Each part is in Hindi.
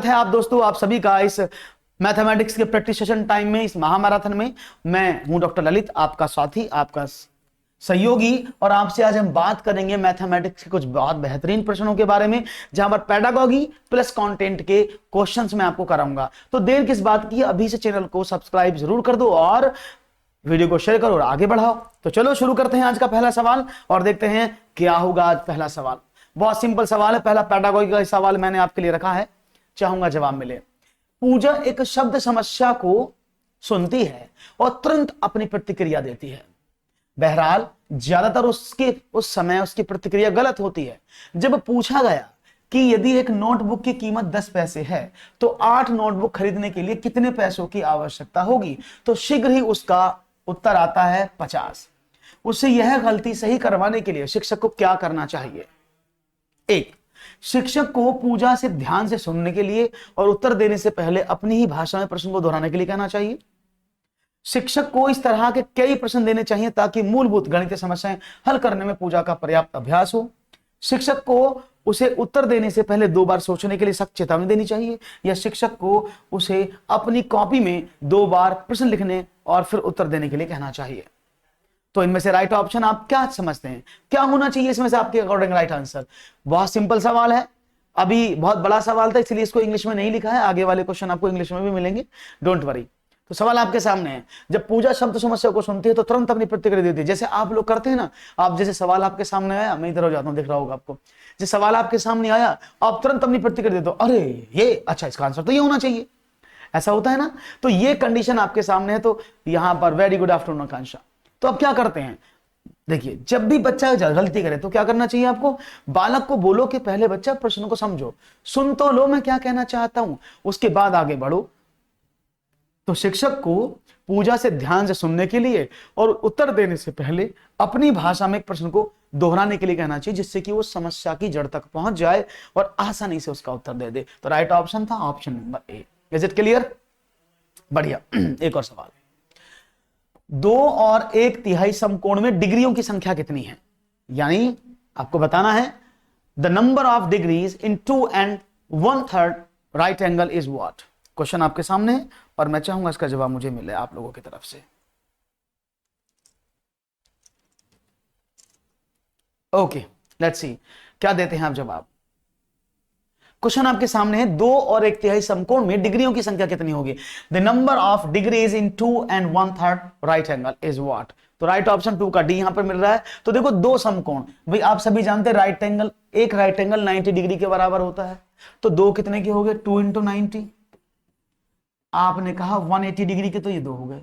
है आप दोस्तों, आप सभी का इस मैथमेटिक्स के प्रैक्टिस सेशन टाइम में, इस महामैराथन में। मैं हूं डॉक्टर ललित, आपका साथी, आपका सहयोगी। और आपसे आज हम बात करेंगे मैथमेटिक्स के कुछ बहुत बेहतरीन प्रश्नों के बारे में, जहां पर पेडागॉजी प्लस कंटेंट के क्वेश्चंस मैं आपको कराऊंगा। तो देर किस बात की, अभी से चैनल को सब्सक्राइब जरूर कर दो और वीडियो को शेयर करो और आगे बढ़ाओ। तो चलो शुरू करते हैं आज का पहला सवाल और देखते हैं क्या होगा आज पहला सवाल। बहुत सिंपल सवाल है, पहला पेडागॉजी का सवाल मैंने आपके लिए रखा है, चाहूंगा जवाब मिले। पूजा एक शब्द समस्या को सुनती है और तुरंत अपनी प्रतिक्रिया देती है। बहरहाल ज्यादातर उस समय उसकी प्रतिक्रिया गलत होती है। जब पूछा गया कि यदि एक नोटबुक की कीमत 10 पैसे है तो 8 नोटबुक खरीदने के लिए कितने पैसों की आवश्यकता होगी, तो शीघ्र ही उसका उत्तर आता है 50। उसे यह गलती सही करवाने के लिए शिक्षक को क्या करना चाहिए? एक, शिक्षक को पूजा से ध्यान से सुनने के लिए और उत्तर देने से पहले अपनी ही भाषा में प्रश्न को दोहराने के लिए कहना चाहिए। शिक्षक को इस तरह के कई प्रश्न देने चाहिए ताकि मूलभूत गणितीय समस्याएं हल करने में पूजा का पर्याप्त अभ्यास हो। शिक्षक को उसे उत्तर देने से पहले 2 बार सोचने के लिए सख्त चेतावनी देनी चाहिए, या शिक्षक को उसे अपनी कॉपी में 2 बार प्रश्न लिखने और फिर उत्तर देने के लिए कहना चाहिए। तो इनमें से राइट ऑप्शन आप क्या समझते हैं, क्या होना चाहिए इसमें से आपके अकॉर्डिंग राइट आंसर? बहुत सिंपल सवाल है, अभी बहुत बड़ा सवाल था इसलिए इसको इंग्लिश में नहीं लिखा है, आगे वाले क्वेश्चन आपको इंग्लिश में भी मिलेंगे, डोंट वरी। तो सवाल आपके सामने है, जब पूजा शब्द समस्या को सुनती है तो तुरंत अपनी प्रतिक्रिया देती है, जैसे आप लोग करते हैं ना। आप जैसे सवाल आपके सामने आया, मैं इधर हो जाता हूं, दिख रहा होगा आपको। जैसे सवाल आपके सामने आया, आप तुरंत अपनी प्रतिक्रिया देते हो, अरे ये अच्छा, इसका आंसर तो ये होना चाहिए, ऐसा होता है ना। तो ये कंडीशन आपके सामने है। तो यहां पर वेरी गुड आफ्टरनून आकांक्षा। तो अब क्या करते हैं, देखिए, जब भी बच्चा गलती करे तो क्या करना चाहिए आपको? बालक को बोलो कि पहले बच्चा प्रश्न को समझो, सुन तो लो मैं क्या कहना चाहता हूं, उसके बाद आगे बढ़ो। तो शिक्षक को पूजा से ध्यान से सुनने के लिए और उत्तर देने से पहले अपनी भाषा में एक प्रश्न को दोहराने के लिए कहना चाहिए, जिससे कि वो समस्या की जड़ तक पहुंच जाए और आसानी से उसका उत्तर दे दे। तो राइट ऑप्शन था option number A. Is it clear? बढ़िया। एक और सवाल, 2 और 1/3 समकोण में डिग्रियों की संख्या कितनी है? यानी आपको बताना है the number of degrees in 2 and 1/3 right angle is what. Question आपके सामने है और मैं चाहूंगा इसका जवाब मुझे मिले आप लोगों की तरफ से। ओके, लेट्स सी क्या देते हैं आप जवाब। क्वेश्चन आपके सामने है, 2 और 1/3 समकोण में डिग्रियों की संख्या कितनी होगी? The number of degrees in 2 and 1/3 right angle is what. तो राइट ऑप्शन 2 का डी यहां पर मिल रहा है। तो देखो, 2 समकोण, भाई आप सभी जानते हैं राइट एंगल, एक राइट एंगल 90 डिग्री के बराबर होता है। तो 2 कितने के हो गए? 2 × 90। आपने कहा 180 डिग्री के, तो ये 2 हो गए।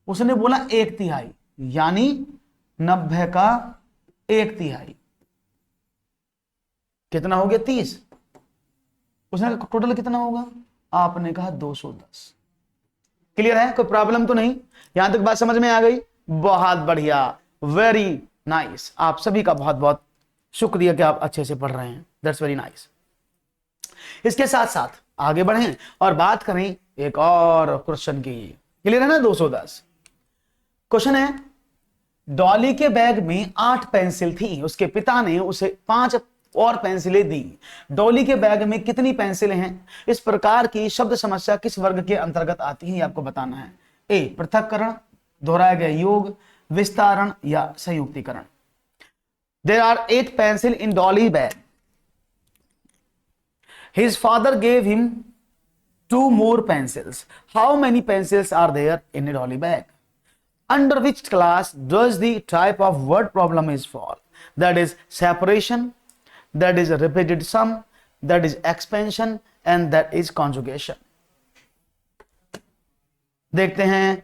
उसने बोला 1/3, यानी 90 का 1/3 कितना हो गया? 30। उसने टोटल कितना होगा? आपने कहा 210। क्लियर है? कोई प्रॉब्लम तो नहीं? यहां तक बात समझ में आ गई? बहुत बढ़िया, वेरी नाइस। आप सभी का बहुत बहुत शुक्रिया कि आप अच्छे से पढ़ रहे हैं, दैट्स वेरी नाइस। इसके साथ साथ आगे बढ़ें और बात करें एक और क्वेश्चन की। क्लियर है ना? 210 क्वेश्चन है, डॉली के बैग में 8 पेंसिल थी, उसके पिता ने उसे 5 और पेंसिलें दी। डॉली के बैग में कितनी पेंसिलें हैं? इस प्रकार की शब्द समस्या किस वर्ग के अंतर्गत आती है, आपको बताना है। ए, पृथक्करण, दोहराया गया योग, विस्तारण या संयुक्तिकरण। There are 8 pencil in Dolly bag. His father gave him 2 more pencils. How many pencils are there in a dolly bag? Under which class does the type of word problem is fall? That is separation, that is repeated sum, that is expansion, and that is conjugation. देखते हैं,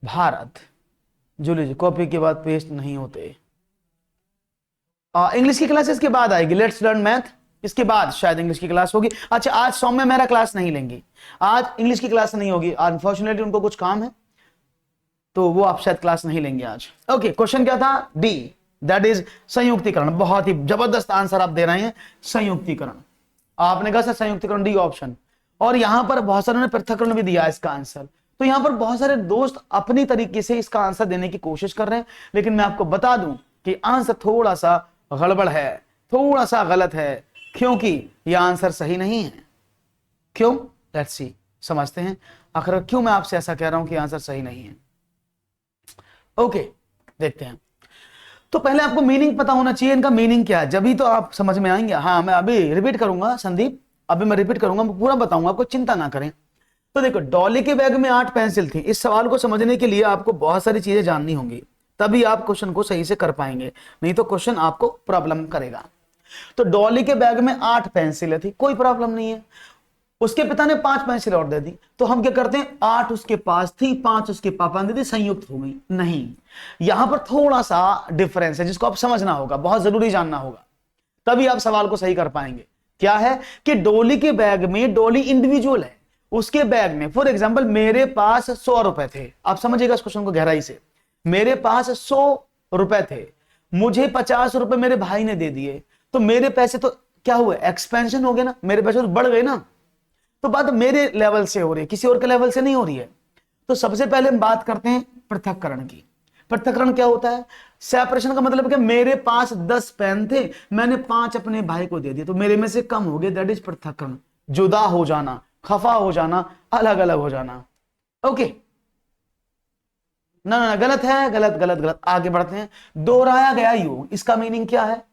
भारत जो लीजिए, कॉपी के बाद पेस्ट नहीं होते। इंग्लिश की क्लास इसके बाद आएगी, लेट्स लर्न मैथ, इसके बाद शायद इंग्लिश की क्लास होगी। अच्छा, आज सौम्य मेरा क्लास नहीं लेंगी, आज इंग्लिश की क्लास नहीं होगी, अनफॉर्चुनेटली उनको कुछ काम है, तो वो आप शायद क्लास नहीं लेंगे आज। ओके, क्वेश्चन क्या था? डी, दैट इज संयुक्तिकरण। बहुत ही जबरदस्त आंसर आप दे रहे हैं, संयुक्तिकरण। आपने कहा सर संयुक्तिकरण, डी ऑप्शन। और यहां पर बहुत सारे ने पृथक्करण भी दिया इसका आंसर। तो यहां पर बहुत सारे दोस्त अपनी तरीके से इसका आंसर देने की कोशिश कर रहे हैं, लेकिन मैं आपको बता दूं कि आंसर थोड़ा सा गड़बड़ है। थोड़ा सा गलत है, क्योंकि यह आंसर सही नहीं है। क्यों? लेट्स सी, समझते हैं आखिर क्यों मैं आपसे ऐसा कह रहा हूं कि आंसर सही नहीं है। ओके, देखते हैं। तो पहले आपको मीनिंग पता होना चाहिए, इनका मीनिंग क्या है, जब ही तो आप समझ में आएंगे। हाँ, मैं अभी रिपीट करूंगा संदीप, अभी मैं रिपीट करूंगा, मैं पूरा बताऊंगा, आपको चिंता ना करें। तो देखो, डॉली के बैग में 8 पेंसिल थी। इस सवाल को समझने के लिए आपको बहुत सारी चीजें जाननी होंगी, तभी आप क्वेश्चन को सही से कर पाएंगे, नहीं तो क्वेश्चन आपको प्रॉब्लम करेगा। तो डॉली के बैग में 8 पेंसिलें थी, कोई प्रॉब्लम नहीं है। उसके पिता ने 5 पेंसिल और दे दी, तो हम क्या करते हैं, 8 उसके पास थी, 5 उसके पापा ने दी, संयुक्त हो गई। नहीं, यहां पर थोड़ा सा डिफरेंस है जिसको आप समझना होगा, बहुत जरूरी जानना होगा, तभी आप सवाल को सही कर पाएंगे। क्या है कि डॉली के बैग में, डॉली इंडिविजुअल है, उसके बैग में फॉर एग्जाम्पल मेरे पास 100 रुपए थे। आप समझिएगा इस क्वेश्चन को गहराई से। मेरे पास 100 रुपए थे, मुझे 50 रुपए मेरे भाई ने दे दिए, तो मेरे पैसे तो क्या हुए, एक्सपेंशन हो गए ना, मेरे पैसे तो बढ़ गए ना। तो बात मेरे लेवल से हो रही है, किसी और के लेवल से नहीं हो रही है। तो सबसे पहले हम बात करते हैं पृथक्करण की। पृथक्करण क्या होता है? सेपरेशन का मतलब कि मेरे पास 10 पेन थे, मैंने 5 अपने भाई को दे दिए, तो मेरे में से कम हो गए, दैट इज पृथक्करण। जुदा हो जाना, खफा हो जाना, अलग अलग हो जाना। ओके, ना ना गलत है, गलत गलत गलत। आगे बढ़ते हैं। दोहराया गया योग, इसका मीनिंग क्या है?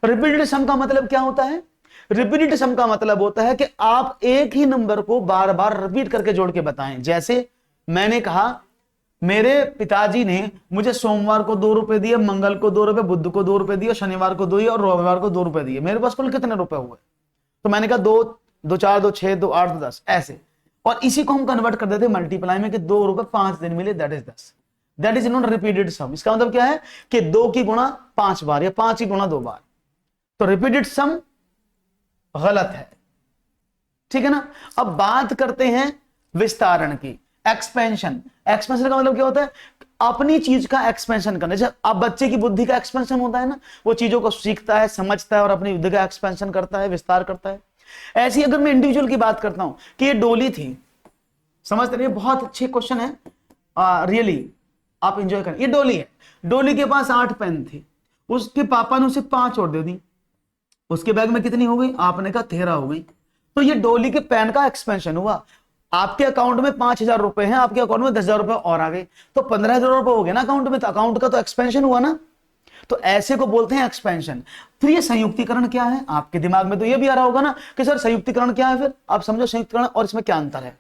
रिपीटेड सम का मतलब क्या होता है? रिपीटेड सम का मतलब होता है कि आप एक ही नंबर को बार बार रिपीट करके जोड़ के बताएं। जैसे मैंने कहा, मेरे पिताजी ने मुझे सोमवार को 2 रुपए दिए, मंगल को 2 रुपए, बुध को 2 रुपए दिए, शनिवार को 2 दिए और रविवार को 2 रुपए दिए। मेरे पास कुल कितने रुपए हुए? तो मैंने कहा 2 2 4 2 6 2 8 2 10 ऐसे। और इसी को हम कन्वर्ट कर देते मल्टीप्लाई में कि 2 रुपए 5 दिन मिले, that is 10। That is not repeated sum. इसका मतलब क्या है कि 2 की गुणा 5 बार या 5 की गुणा 2 बार। तो रिपीटेड सम गलत है, ठीक है ना। अब बात करते हैं विस्तारण की, एक्सपेंशन। एक्सपेंशन का मतलब क्या होता है? अपनी चीज का एक्सपेंशन करना। जैसे अब बच्चे की बुद्धि का एक्सपेंशन होता है ना, वो चीजों को सीखता है, समझता है और अपनी बुद्धि का एक्सपेंशन करता है, विस्तार करता है। ऐसे ही अगर मैं इंडिविजुअल की बात करता हूं कि ये डोली थी, समझते रहिए, बहुत अच्छे क्वेश्चन है, रियली आप इंजॉय करें। ये डोली है, डोली के पास 8 पेन थी, उसके पापा ने उसे 5 और दे दी, उसके बैग में कितनी हो गई? आपने कहा 13 हो गई। तो ये डोली के पेन का एक्सपेंशन हुआ। आपके अकाउंट में 5,000 रुपए हैं, आपके अकाउंट में 10,000 रुपए और आ गए, तो 15,000 रुपए हो गए ना अकाउंट में। तो अकाउंट का तो एक्सपेंशन हुआ ना, तो ऐसे को बोलते हैं एक्सपेंशन। फिर ये संयुक्तिकरण क्या है? आपके दिमाग में तो ये भी आ रहा होगा ना कि सर संयुक्तिकरण क्या है। फिर आप समझो संयुक्तिकरण और इसमें क्या अंतर है।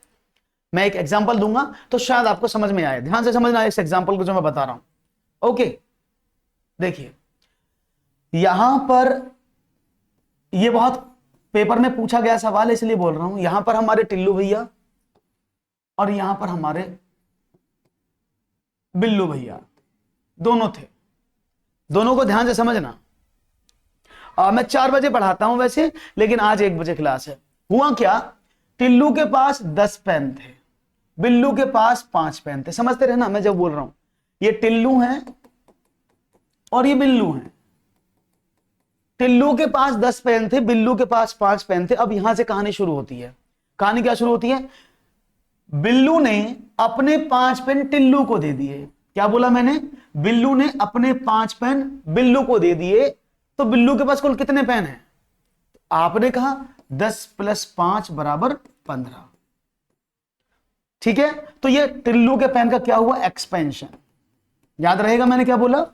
मैं एक एग्जाम्पल दूंगा तो शायद आपको समझ में आए, ध्यान से समझना इस एग्जाम्पल को जो मैं बता रहा हूं। ओके, देखिए यहां पर ये बहुत पेपर में पूछा गया सवाल है, इसलिए बोल रहा हूं। यहां पर हमारे टिल्लू भैया और यहां पर हमारे बिल्लू भैया दोनों थे। दोनों को ध्यान से समझना। मैं 4 बजे पढ़ाता हूं वैसे, लेकिन आज 1 बजे क्लास है। हुआ क्या, टिल्लू के पास 10 पेन थे, बिल्लू के पास 5 पेन थे। समझते रहना मैं जब बोल रहा हूं। ये टिल्लू है और ये बिल्लू है। टिल्लू के पास 10 पेन थे, बिल्लू के पास 5 पेन थे। अब यहां से कहानी शुरू होती है। कहानी क्या शुरू होती है? बिल्लू ने अपने 5 पेन टिल्लू को दे दिए। क्या बोला मैंने? बिल्लू ने अपने 5 पेन बिल्लू को दे दिए। तो बिल्लू के पास कुल कितने पेन हैं? आपने कहा 10 + 5 = 15। ठीक है, तो ये टिल्लू के पेन का क्या हुआ? एक्सपेंशन। याद रहेगा मैंने क्या बोला?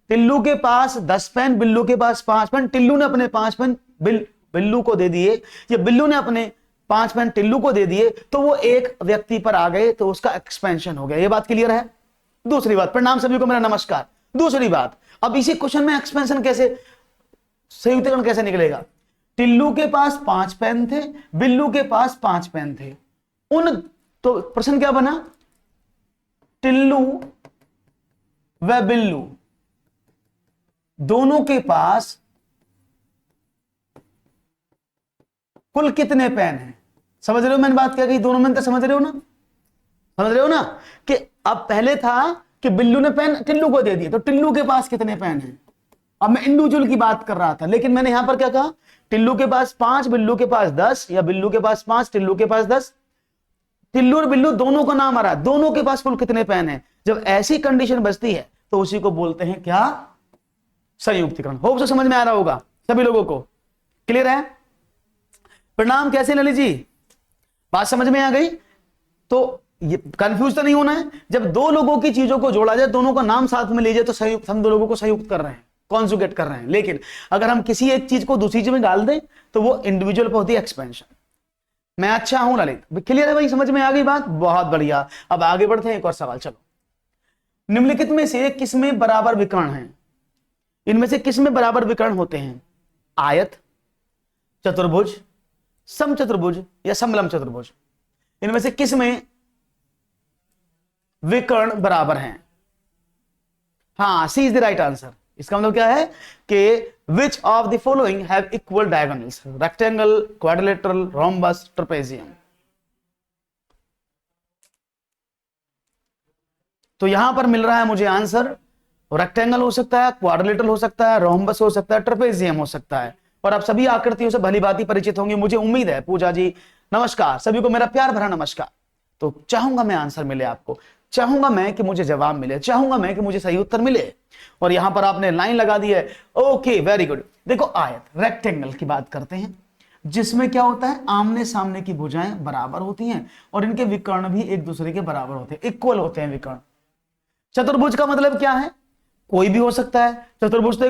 टिल्लू के पास 10 पेन, बिल्लू के पास 5 पेन। टिल्लू ने अपने 5 पेन बिल्लू को दे दिए, या बिल्लू ने अपने 5 पेन टिल्लू को दे दिए, तो वो एक व्यक्ति पर आ गए, तो उसका एक्सपेंशन हो गया। ये बात क्लियर है? दूसरी बात, प्रणाम सभी को मेरा नमस्कार। दूसरी बात, अब इसी क्वेश्चन में एक्सपेंशन कैसे, संयुक्तिकरण कैसे निकलेगा? टिल्लू के पास 5 पेन थे, बिल्लू के पास 5 पेन थे। तो प्रश्न क्या बना? टिल्लू व बिल्लू दोनों के पास कुल कितने पेन हैं? समझ रहे हो मैंने बात क्या कही? दोनों में तो समझ रहे हो ना? समझ रहे हो ना कि अब पहले था कि बिल्लू ने पेन टिल्लू को दे दिए, तो टिल्लू के पास कितने पेन हैं? अब मैं इंडिविजुअल की बात कर रहा था, लेकिन मैंने यहां पर क्या कहा? टिल्लू के पास 5, बिल्लू के पास 10, या बिल्लू के पास 5, टिल्लू के पास 10। टिल्लू और बिल्लू दोनों का नाम आ रहा है, दोनों के पास कुल कितने पेन हैं? जब ऐसी कंडीशन बचती है तो उसी को बोलते हैं क्या? संयुक्तिकरण। होप से समझ में आ रहा होगा। सभी लोगों को क्लियर है? प्रणाम, कैसे ललित जी, बात समझ में आ गई? तो ये कंफ्यूज तो नहीं होना है। जब दो लोगों की चीजों को जोड़ा जाए, दोनों का नाम साथ में लीजिए, तो संयुक्त, हम दो लोगों को संयुक्त कर रहे हैं, कॉन्जुगेट कर रहे हैं। लेकिन अगर हम किसी एक चीज को दूसरी चीज में डाल दें तो वो इंडिविजुअल पर होती है एक्सपेंशन। मैं अच्छा हूं ललित, क्लियर है भाई? समझ में आ गई बात? बहुत बढ़िया। अब आगे बढ़ते हैं, एक और सवाल। चलो, निम्नलिखित में से किसमें बराबर विकर्ण है? इनमें से किसमें बराबर विकर्ण होते हैं? आयत, चतुर्भुज, समचतुर्भुज या समलंब चतुर्भुज? इनमें से किसमें विकर्ण बराबर हैं? हाँ, सी इज द राइट आंसर। इसका मतलब क्या है कि which of the following have equal diagonals? Rectangle, quadrilateral, rhombus, trapezium. तो यहां पर मिल रहा है मुझे आंसर, रेक्टेंगल हो सकता है, क्वाड्रिलेटरल हो सकता है, रोम्बस हो सकता है, ट्रेपेजियम हो सकता है। और आप सभी आकृतियों से भली भांति परिचित होंगे, मुझे उम्मीद है। पूजा जी नमस्कार, सभी को मेरा प्यार भरा नमस्कार। तो चाहूंगा मैं आंसर मिले आपको, चाहूंगा मैं कि मुझे जवाब मिले, चाहूंगा मैं कि मुझे सही उत्तर मिले। और यहां पर आपने लाइन लगा दी है, ओके वेरी गुड। देखो, आयत, रेक्टेंगल की बात करते हैं, जिसमें क्या होता है, आमने सामने की भुजाएं बराबर होती हैं और इनके विकर्ण भी एक दूसरे के बराबर होते हैं, इक्वल होते हैं विकर्ण। चतुर्भुज का मतलब क्या है? कोई भी हो सकता है। चतुर्भुज तो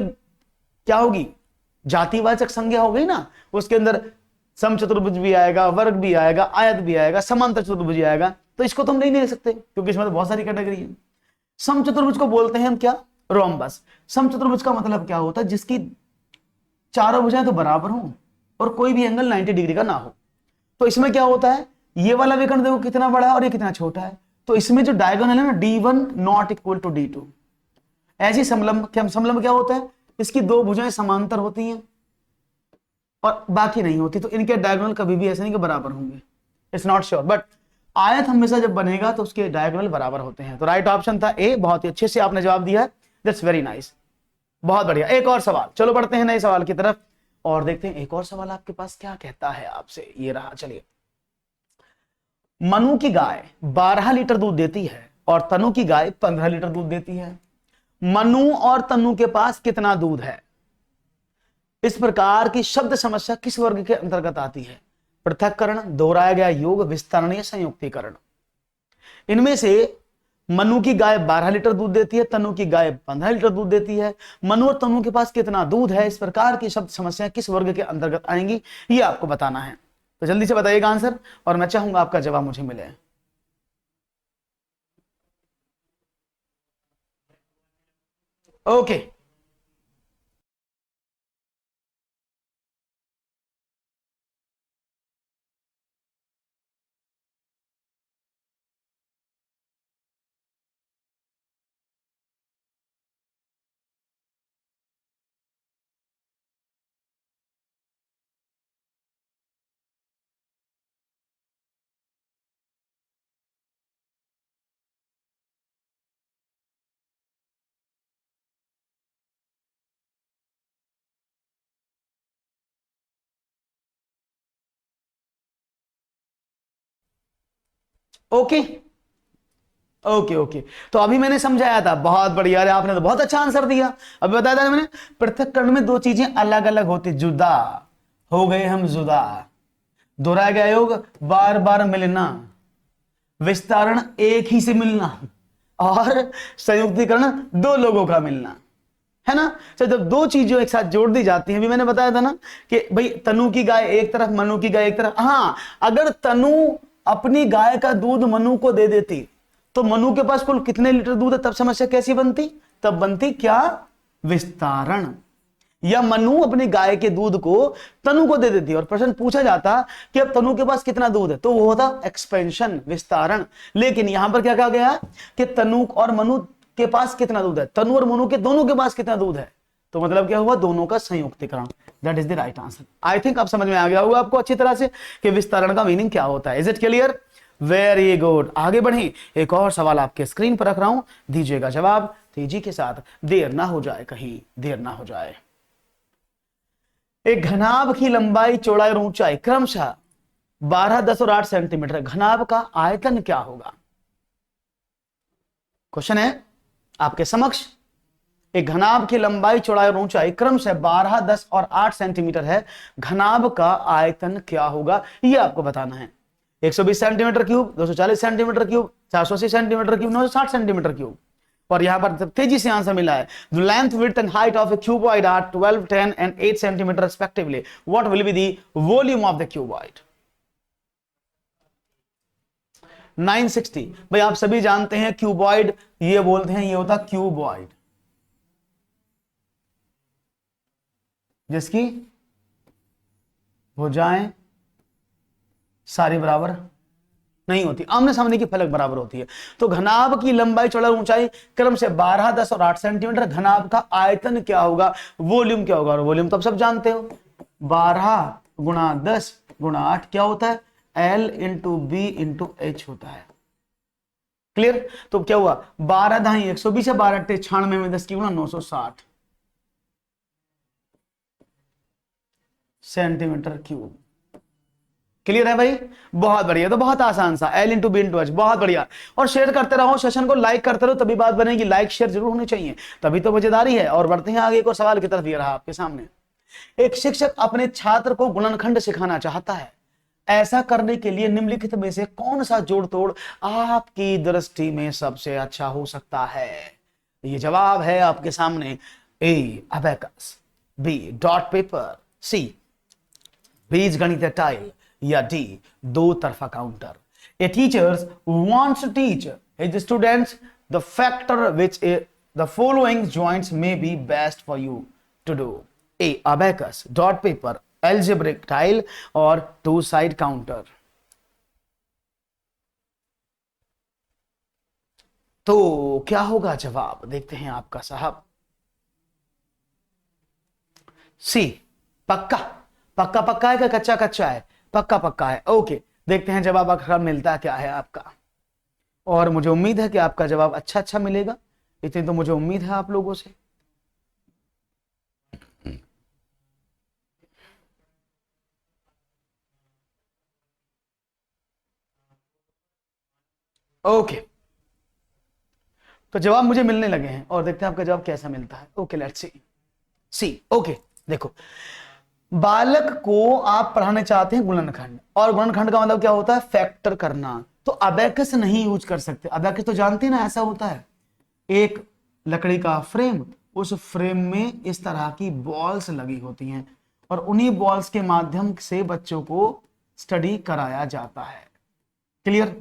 क्या होगी, जातिवाचक संज्ञा हो गई ना, उसके अंदर सम चतुर्भुज भी आएगा, वर्ग भी आएगा, आयत भी आएगा, समांतर चतुर्भुज भी आएगा। तो इसको तो हम नहीं ले सकते क्योंकि इसमें तो बहुत सारी कैटेगरी है। सम चतुर्भुज को बोलते हैं हम क्या, रोम्बस। सम चतुर्भुज का मतलब क्या होता है, जिसकी चारों भुजाएं तो बराबर हो और कोई भी एंगल 90 डिग्री का ना हो। तो इसमें क्या होता है, ये वाला विकर्ण देखो कितना बड़ा है और ये कितना छोटा है, तो इसमें जो डायगोनल है ना, D1 not equal to D2। ऐसी समलंब, समलंब क्या होता है, इसकी दो भुजाएं समांतर होती हैं और बाकी नहीं होती, तो इनके डायगोनल कभी भी ऐसे नहीं कि बराबर होंगे। इट्स नॉट श्योर, बट आयत हमेशा जब बनेगा तो उसके डायगोनल बराबर होते हैं। तो राइट ऑप्शन था ए। बहुत ही अच्छे से आपने जवाब दिया है, दैट्स वेरी नाइस, बहुत बढ़िया। एक और सवाल, चलो बढ़ते हैं नए सवाल की तरफ और देखते हैं एक और सवाल आपके पास क्या कहता है आपसे। ये रहा, चलिए। मनु की गाय 12 लीटर दूध देती है और तनु की गाय 15 लीटर दूध देती है। मनु और तनु के पास कितना दूध है? इस प्रकार की शब्द समस्या किस वर्ग के अंतर्गत आती है? पृथक्करण, दोहराया गया योग, विस्तारण या संयुक्तीकरण? इनमें से मनु की गाय 12 लीटर दूध देती है, तनु की गाय 15 लीटर दूध देती है। मनु और तनु के पास कितना दूध है? इस प्रकार की शब्द समस्या किस वर्ग के अंतर्गत आएंगी, ये आपको बताना है। तो जल्दी से बताइएगा आंसर और मैं चाहूंगा आपका जवाब मुझे मिले। Okay, okay, okay, okay. तो अभी मैंने समझाया था, बहुत बढ़िया। अरे आपने तो बहुत अच्छा आंसर दिया। अभी बताया था मैंने, पृथक्करण में दो चीजें अलग अलग होती, जुदा हो गए हम जुदा। दोहराया गया योग, बार बार मिलना। विस्तारण, एक ही से मिलना। और संयुक्तीकरण, दो लोगों का मिलना, है ना। तो जब दो चीजें एक साथ जोड़ दी जाती हैं, अभी मैंने बताया था ना कि भाई तनु की गाय एक तरफ, मनु की गाय एक तरफ। हाँ, अगर तनु अपनी गाय का दूध मनु को दे देती तो मनु के पास कुल कितने लीटर दूध है, तब समस्या कैसी बनती? तब बनती क्या, विस्तारण। या मनु अपनी गाय के दूध को तनु को दे देती और प्रश्न पूछा जाता कि अब तनु के पास कितना दूध है, तो वो होता एक्सपेंशन, विस्तारण। लेकिन यहां पर क्या कहा गया कि तनु और मनु के पास कितना दूध है, तनु और मनु के दोनों के पास कितना दूध है, तो मतलब क्या हुआ, दोनों का संयुक्तीकरण। That is the right answer. I think आप समझ में आ गया होगा आपको अच्छी तरह से कि विस्तारण का मीनिंग क्या होता है। Is it clear? Very good. आगे बढ़े, एक और सवाल आपके स्क्रीन पर रख रहा हूं, दीजिएगा जवाब तेजी के साथ, देर ना हो जाए, कहीं देर ना हो जाए। एक घनाभ की लंबाई, चौड़ाई और ऊंचाई क्रमशः 12, 10 और 8 सेंटीमीटर। घनाभ का आयतन क्या होगा? क्वेश्चन है आपके समक्ष। एक घनाभ की लंबाई चौड़ाई और ऊंचाई क्रम से 12, 10 और 8 सेंटीमीटर है, घनाभ का आयतन क्या होगा ये आपको बताना है। 120 centimetre cube, 240 centimetre cube, 480 centimetre cube, 960 centimetre cube. और यहां पर तेजी से आंसर मिला है, the length width and height of a cuboid are 12, 10 and 8 centimetre respectively, what will be the volume of the cuboid? 960। भाई आप सभी जानते हैं क्यूबॉइड ये बोलते हैं, ये होता क्यूबॉइड जिसकी भुजाएं सारी बराबर नहीं होती, आमने सामने की फलक बराबर होती है। तो घनाभ की लंबाई चौड़ाई ऊंचाई क्रम से 12, 10 और 8 सेंटीमीटर, घनाभ का आयतन क्या होगा, वॉल्यूम क्या होगा? और वॉल्यूम तो आप सब जानते हो, 12 गुणा 10 गुणा 8 क्या होता है? L into B into H होता है। क्लियर? तो क्या हुआ, 12 ढाई 120 है, 12 अट्ठे 96 में 10 की गुणा 960 सेंटीमीटर क्यूब। क्लियर है भाई? बहुत बढ़िया। तो बहुत आसान सा, L into B into H, बहुत बढ़िया। और शेयर करते रहो, सेशन को लाइक करते रहो, तभी बात बनेगी। लाइक शेयर जरूर होनी चाहिए, तभी तो मजेदारी है। और बढ़ते हैं आगे एक और सवाल की तरफ। ये रहा आपके सामने, एक शिक्षक अपने छात्र को गुणनखंड सिखाना चाहता है, ऐसा करने के लिए निम्नलिखित में से कौन सा जोड़ तोड़ आपकी दृष्टि में सबसे अच्छा हो सकता है? ये जवाब है आपके सामने, ए अबेकस, बी डॉट पेपर, सी बीज गणित टाइल, या डी दो तरफा counter. A teachers wants to teach his students the factor which the following joints may be best for you to do: A abacus, dot paper, algebraic tile और two side counter। तो क्या होगा जवाब, देखते हैं आपका साहब। सी पक्का पक्का पक्का है क्या कच्चा कच्चा है? पक्का पक्का है। ओके, देखते हैं जवाब आपका मिलता क्या है आपका। और मुझे उम्मीद है कि आपका जवाब अच्छा अच्छा मिलेगा, इतनी तो मुझे उम्मीद है आप लोगों से। ओके, तो जवाब मुझे मिलने लगे हैं और देखते हैं आपका जवाब कैसा मिलता है। Okay let's see. See okay, देखो बालक को आप पढ़ाने चाहते हैं गुणनखंड, और गुणनखंड का मतलब क्या होता है? फैक्टर करना। तो अबेकस नहीं यूज कर सकते। अबेकस तो जानते हैं ना, ऐसा होता है एक लकड़ी का फ्रेम, उस फ्रेम में इस तरह की बॉल्स लगी होती हैं और उन्हीं बॉल्स के माध्यम से बच्चों को स्टडी कराया जाता है। क्लियर?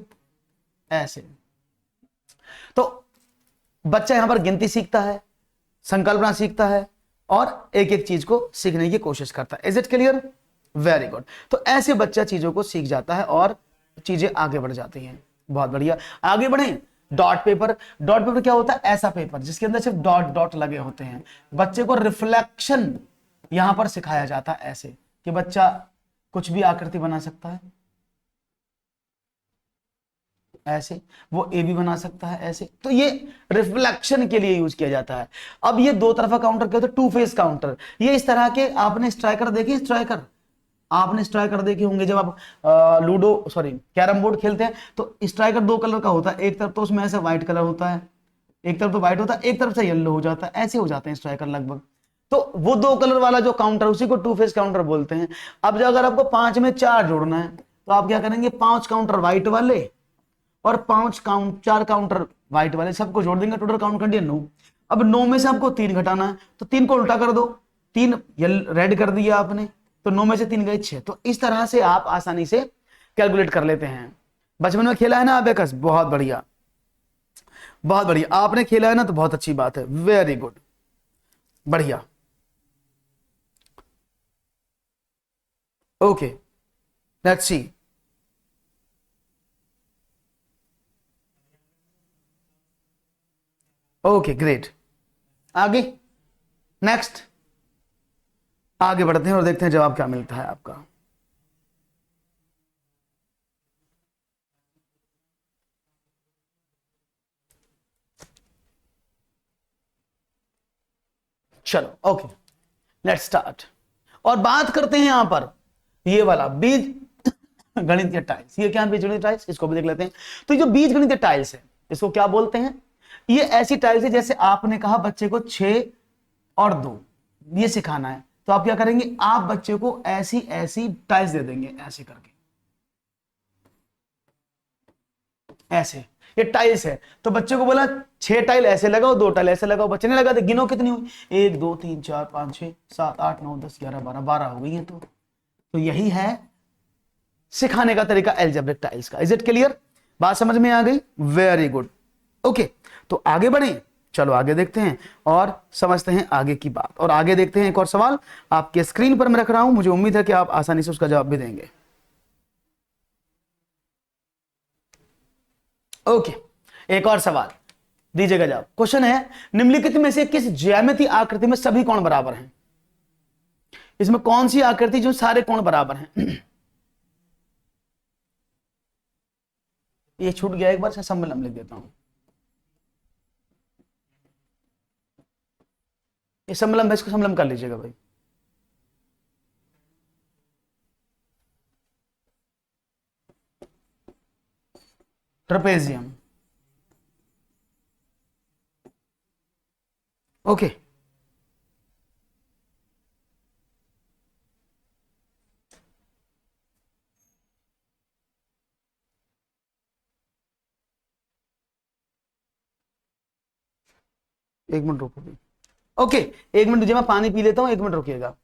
ऐसे तो बच्चा यहां पर गिनती सीखता है, संकल्पना सीखता है और एक एक चीज को सीखने की कोशिश करता है। Is it clear? Very good. तो ऐसे बच्चा चीजों को सीख जाता है और चीजें आगे बढ़ जाती हैं। बहुत बढ़िया, आगे बढ़े। डॉट पेपर, डॉट पेपर क्या होता है? ऐसा पेपर जिसके अंदर सिर्फ डॉट डॉट लगे होते हैं। बच्चे को रिफ्लेक्शन यहां पर सिखाया जाता है, ऐसे कि बच्चा कुछ भी आकृति बना सकता है, ऐसे वो ए भी बना सकता है, ऐसे। तो ये रिफ्लेक्शन के लिए यूज किया जाता है। अब ये दो तरफा काउंटर क्या होता है? To face counter. ये इस तरह के, आपने स्ट्राइकर देखे? स्ट्राइकर आपने स्ट्राइकर देखे होंगे जब आप लूडो सॉरी कैरम बोर्ड खेलते हैं, तो स्ट्राइकर दो कलर का होता है। एक तरफ तो उसमें ऐसा व्हाइट कलर होता है, एक तरफ तो व्हाइट होता है, एक तरफ से येलो हो जाता है, ऐसे हो जाते हैं स्ट्राइकर लगभग। तो वो दो कलर वाला जो काउंटर, उसी को टू फेस काउंटर बोलते हैं। अब अगर आपको 5 में 4 जोड़ना है तो आप क्या करेंगे? 5 काउंटर व्हाइट वाले और 4 काउंटर व्हाइट वाले, सबको जोड़ देंगे, टोटल काउंट कर दिया 9। अब 9 में से आपको 3 घटाना है, तो 3 को उल्टा कर दो, 3 रेड कर दिया आपने, तो 9 में से 3 गए 6। तो इस तरह से आप आसानी से कैलकुलेट कर लेते हैं। बचपन में खेला है ना अबेकस? बहुत बढ़िया बहुत बढ़िया, आपने खेला है ना, तो बहुत अच्छी बात है। वेरी गुड, बढ़िया। Okay let's C. Okay great, आगे नेक्स्ट आगे बढ़ते हैं और देखते हैं जवाब क्या मिलता है आपका। चलो ओके लेट्स स्टार्ट। और बात करते हैं यहां पर ये वाला बीज गणित के टाइल्स। ये क्या है? बीज गणित टाइल्स, इसको भी देख लेते हैं। तो जो बीज गणित टाइल्स है, इसको क्या बोलते हैं? ये ऐसी टाइल्स है जैसे आपने कहा बच्चे को 6 और 2 ये सिखाना है, तो आप क्या करेंगे, आप बच्चे को ऐसी ऐसी टाइल्स दे देंगे, ऐसे करके, ऐसे ये टाइल्स है, तो बच्चे को बोला 6 टाइल ऐसे लगाओ, 2 टाइल ऐसे लगाओ, बच्चे ने लगा दे, गिनो कितनी हुई, 1 2 3 4 5 6 7 8 9 10 11 12 12 हो गई है। तो यही है सिखाने का तरीका अलजेब्रिक टाइल्स का। Is it clear? बात समझ में आ गई? Very good. ओके, तो आगे बढ़े, चलो आगे देखते हैं और समझते हैं आगे की बात, और आगे देखते हैं एक और सवाल आपके स्क्रीन पर मैं रख रहा हूं, मुझे उम्मीद है कि आप आसानी से उसका जवाब भी देंगे। ओके, एक और सवाल दीजिएगा जवाब। क्वेश्चन है, निम्नलिखित में से किस ज्यामितीय आकृति में सभी कोण बराबर हैं? इसमें कौन सी आकृति जो सारे कोण बराबर हैं? ये छूट गया, एक बार से सम्मेलन लिख देता हूं, ये सम्मेलन है, इसको सम्मेलन कर लीजिएगा भाई। ट्रेपेजियम। ओके, एक मिनट रुको। ओके, एक मिनट, मैं पानी पी लेता हूं, एक मिनट रुकिएगा।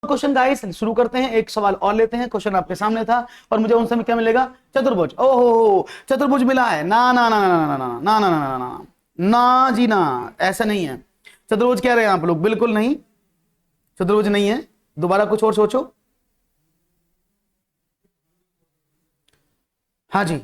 क्वेश्चन गाइस शुरू करते हैं, एक सवाल और लेते हैं। क्वेश्चन आपके सामने था और मुझे उन समय क्या मिलेगा, चतुर्भुज। ओहो, चतुर्भुज मिला है, ना ना ना ना ना ना ना ना ना ना ना जी ना, ऐसा नहीं है। चतुर्भुज कह रहे हैं आप लोग, बिल्कुल नहीं, चतुर्भुज नहीं है, दोबारा कुछ और सोचो। हाँ जी,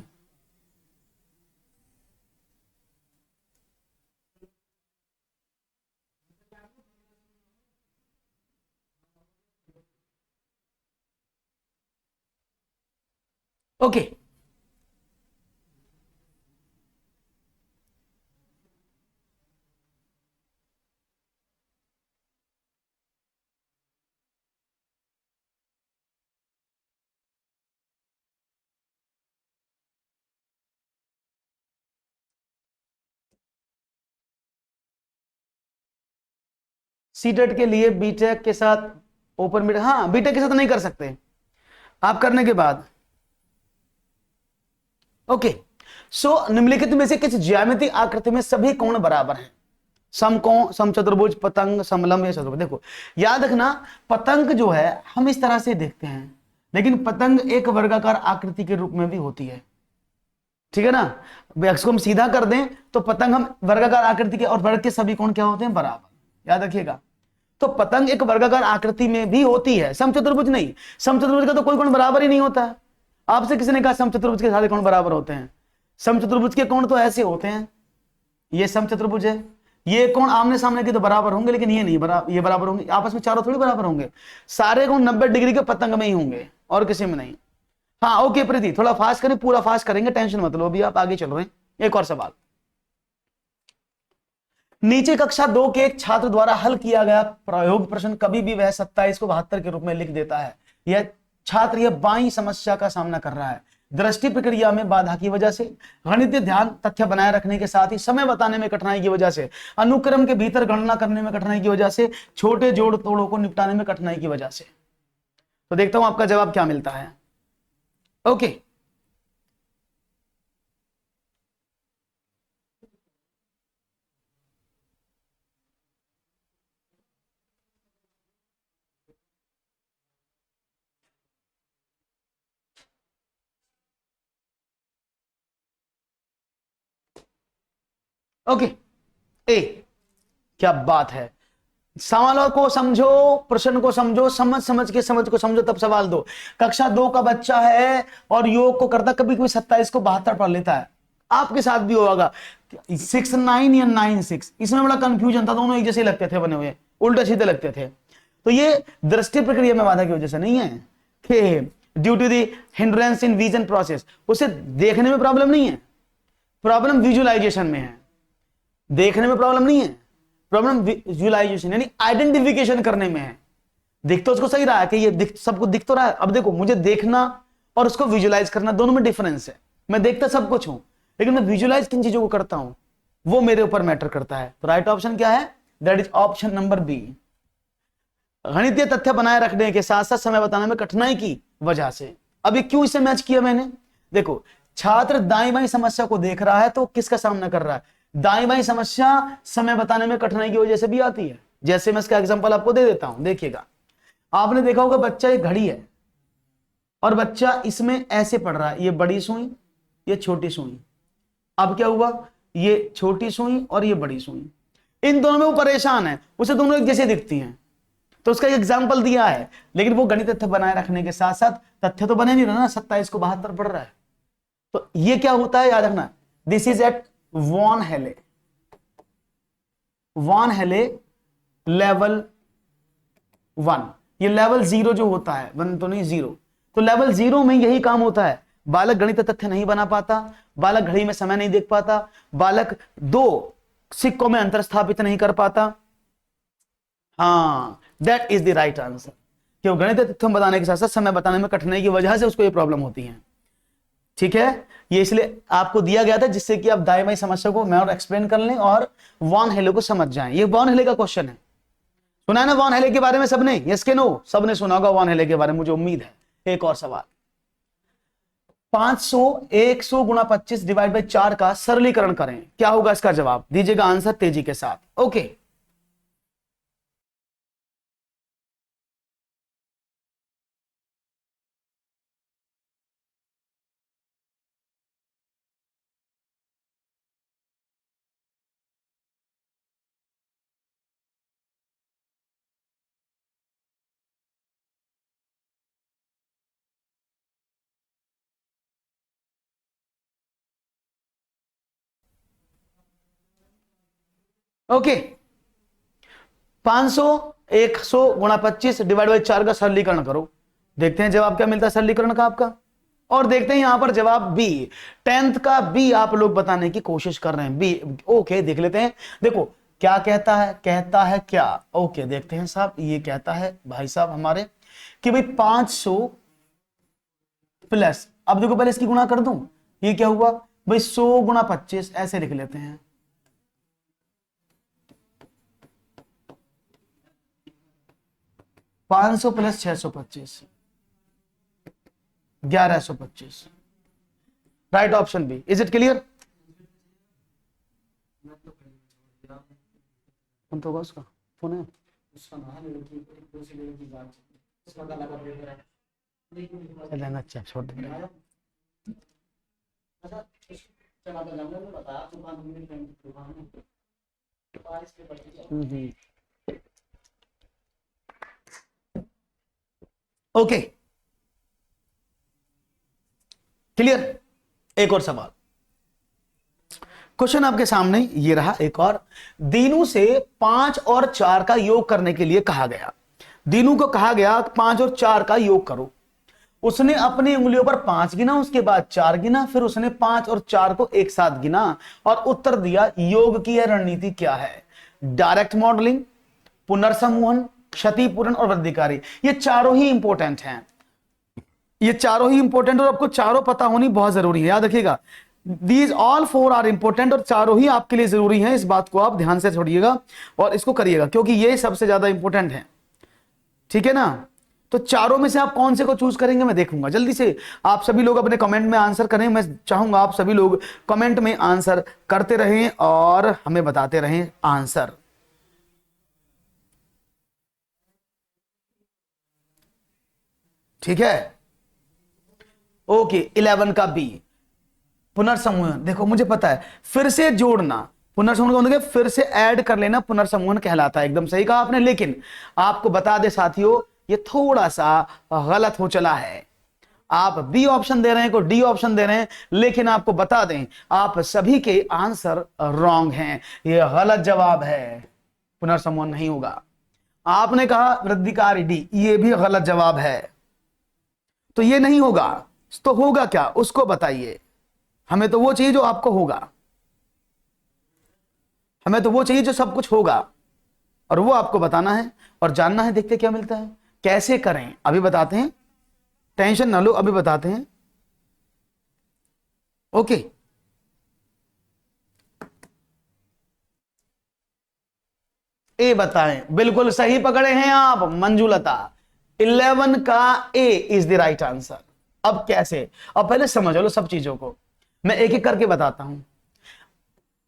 ओके, सीटेट के लिए बीटेक के साथ ओपन बीटेक, हाँ बीटेक के साथ नहीं कर सकते आप, करने के बाद। ओके, सो निम्नलिखित में से किस ज्यामितीय आकृति में सभी कोण बराबर हैं? समकोण, समचतुर्भुज, पतंग, समलंब या चतुर्भुज। देखो याद रखना, पतंग जो है हम इस तरह से देखते हैं, लेकिन पतंग एक वर्गाकार आकृति के रूप में भी होती है, ठीक है ना। इसको हम सीधा कर दें तो पतंग हम वर्गाकार आकृति के, और वर्ग के सभी कोण क्या होते हैं, बराबर, याद रखिएगा। तो पतंग एक वर्गाकार आकृति में भी होती है, समचतुर्भुज नहीं। समचतुर्भुज का तो कोई कोण बराबर ही नहीं होता है। आपसे किसी ने कहा समचतुर्भुज के सारे कोण बराबर होते हैं? समचतुर्भुज के कोण तो ऐसे होते हैं, ये समचतुर्भुज है, ये कोण आमने सामने के तो बराबर होंगे, लेकिन ये नहीं बराबर, ये बराबर होंगे आपस में, चारों थोड़ी बराबर होंगे। सारे कोण 90 डिग्री के पतंग में ही होंगे और किसी में नहीं। हाँ ओके प्रीति, थोड़ा फास्ट करें, पूरा फास्ट करेंगे, टेंशन मत लो, अभी आप आगे चल रहे हैं। एक और सवाल, नीचे कक्षा 2 के एक छात्र द्वारा हल किया गया प्रायोग प्रश्न कभी भी वह 27 को 72 के रूप में लिख देता है। यह छात्र यह बाई समस्या का सामना कर रहा है। दृष्टि प्रक्रिया में बाधा की वजह से, गणितीय ध्यान तथ्य बनाए रखने के साथ ही समय बताने में कठिनाई की वजह से, अनुक्रम के भीतर गणना करने में कठिनाई की वजह से, छोटे जोड़ तोड़ों को निपटाने में कठिनाई की वजह से। तो देखता हूं आपका जवाब क्या मिलता है। ओके, ओके, ए, क्या बात है। सवालों को समझो, प्रश्न को समझो, समझ के समझ को समझो, तब सवाल दो। कक्षा 2 का बच्चा है और योग को करता, कभी कभी 27 को 72 पढ़ लेता है, आपके साथ भी होगा। 6-9 या 9-6, इसमें बड़ा कंफ्यूजन था, दोनों एक जैसे लगते थे, बने हुए उल्टे सीधे लगते थे। तो ये दृष्टि प्रक्रिया में बाधा की वजह से नहीं है कि due to the hindrance in vision process, उसे देखने में प्रॉब्लम नहीं है, प्रॉब्लम विजुअलाइजेशन में है। देखने में प्रॉब्लम नहीं है, प्रॉब्लम विजुअलाइजेशन यानी आइडेंटिफिकेशन करने में है। दिख तो उसको सही रहा है कि ये सबको दिख तो रहा है। अब देखो, मुझे देखना और उसको विजुअलाइज करना दोनों में डिफरेंस है। मैं देखता सब कुछ हूं, लेकिन मैं विजुअलाइज किन चीजों को करता हूं, वो मेरे ऊपर मैटर करता है। तो राइट ऑप्शन क्या है? That is option number B. गणितीय तथ्य बनाए रखने के साथ साथ समय बताने में कठिनाई की वजह से। अभी क्यों इसे मैच किया मैंने? देखो, छात्र दाई बाई समस्या को देख रहा है तो किसका सामना कर रहा है? दाई बाई समस्या समय बताने में कठिनाई की वजह से भी आती है। जैसे मैं इसका एग्जांपल आपको दे देता हूं, देखिएगा। आपने देखा होगा बच्चा एक घड़ी है और बच्चा इसमें ऐसे पढ़ रहा है, ये बड़ी सुई, ये छोटी सुई। अब क्या हुआ? ये छोटी सुई और ये बड़ी सुई, इन दोनों में वो परेशान है, उसे दोनों एक जैसे दिखती हैं। तो उसका एक एग्जाम्पल दिया है, लेकिन वो गणित तथ्य बनाए रखने के साथ साथ तथ्य तो बने नहीं रहा ना, 27 को 72 पढ़ रहा है। तो ये क्या होता है, याद रखना, दिस इज एट वॉन हेले। वॉन हेले लेवल 1, ये लेवल 0 जो होता है, 1 तो नहीं 0, तो लेवल 0 में यही काम होता है। बालक गणित तथ्य नहीं बना पाता, बालक घड़ी में समय नहीं देख पाता, बालक 2 सिक्कों में अंतर स्थापित नहीं कर पाता। हाँ, that is the right answer. क्यों? गणित तथ्य बताने के साथ साथ समय बताने में कठिनाई की वजह से उसको ये प्रॉब्लम होती है। ठीक है, ये इसलिए आपको दिया गया था जिससे कि आप दाएं बाएं समस्या को मैं और एक्सप्लेन कर लें और वॉन हेले को समझ जाएं। ये वॉन हेले का क्वेश्चन है, सुना है ना वॉन हेले के बारे में सबने? यस के नो? सबने सुना होगा वॉन हेले के बारे में, मुझे उम्मीद है। एक और सवाल, 500 100 गुणा 25 डिवाइड बाई 4 का सरलीकरण करें, क्या होगा इसका जवाब? दीजिएगा आंसर तेजी के साथ। ओके, ओके, 500 100 गुणा 25 डिवाइड बाई 4 का सरलीकरण करो। देखते हैं जवाब क्या मिलता है सरलीकरण का आपका, और देखते हैं यहां पर जवाब बी, 10th का बी आप लोग बताने की कोशिश कर रहे हैं। बी, ओके, देख लेते हैं। देखो क्या कहता है, कहता है क्या? ओके, देखते हैं साहब। ये कहता है भाई साहब हमारे कि भाई 500 प्लस, अब देखो पहले इसकी गुणा कर दूं, ये क्या हुआ भाई 100 गुणा 25, ऐसे लिख लेते हैं। 500 plus 625, 1125। Right option B. Is it clear? कौन तो होगा उसका फोन है? अच्छा, छोड़ दे। Okay, clear? एक और सवाल, क्वेश्चन आपके सामने ये रहा एक और। दीनू से 5 और 4 का योग करने के लिए कहा गया। दीनू को कहा गया 5 और 4 का योग करो। उसने अपनी उंगलियों पर 5 गिना, उसके बाद 4 गिना, फिर उसने 5 और 4 को एक साथ गिना और उत्तर दिया। योग की यह रणनीति क्या है? डायरेक्ट मॉडलिंग, पुनर्समूहन, क्षतिपूरण और वृद्धिकारी। ये चारों ही इंपॉर्टेंट हैं, ये चारों ही इंपॉर्टेंट, और आपको चारों पता होनी बहुत जरूरी है। याद रखिएगा, दीज ऑल 4 आर इंपॉर्टेंट, और चारों ही आपके लिए जरूरी हैं। इस बात को आप ध्यान से छोड़िएगा और इसको करिएगा, क्योंकि ये सबसे ज्यादा इंपॉर्टेंट है। ठीक है ना? तो चारों में से आप कौन से को चूज करेंगे मैं देखूंगा। जल्दी से आप सभी लोग अपने कमेंट में आंसर करें। मैं चाहूंगा आप सभी लोग कमेंट में आंसर करते रहें और हमें बताते रहें आंसर। ठीक है, ओके। 11 का बी, पुनर्समूहन। देखो मुझे पता है, फिर से जोड़ना, पुनर्समूहन का मतलब फिर से ऐड कर लेना पुनर्समूहन कहलाता है। एकदम सही कहा आपने। लेकिन आपको बता दे साथियों, ये थोड़ा सा गलत हो चला है। आप बी ऑप्शन दे रहे हैं, को डी ऑप्शन दे रहे हैं, लेकिन आपको बता दें आप सभी के आंसर रॉन्ग हैं। ये गलत जवाब है, पुनर्समूहन नहीं होगा। आपने कहा वृद्धिकारी डी, ये भी गलत जवाब है। तो ये नहीं होगा, तो होगा क्या उसको बताइए। हमें तो वो चाहिए जो आपको होगा, हमें तो वो चाहिए जो सब कुछ होगा, और वो आपको बताना है और जानना है। देखते क्या मिलता है, कैसे करें अभी बताते हैं, टेंशन ना लो अभी बताते हैं। ओके, ए बताएं। बिल्कुल सही पकड़े हैं आप मंजुलता, 11 का ए इज द राइट आंसर। अब कैसे, अब पहले समझ लो सब चीजों को, मैं एक एक करके बताता हूं।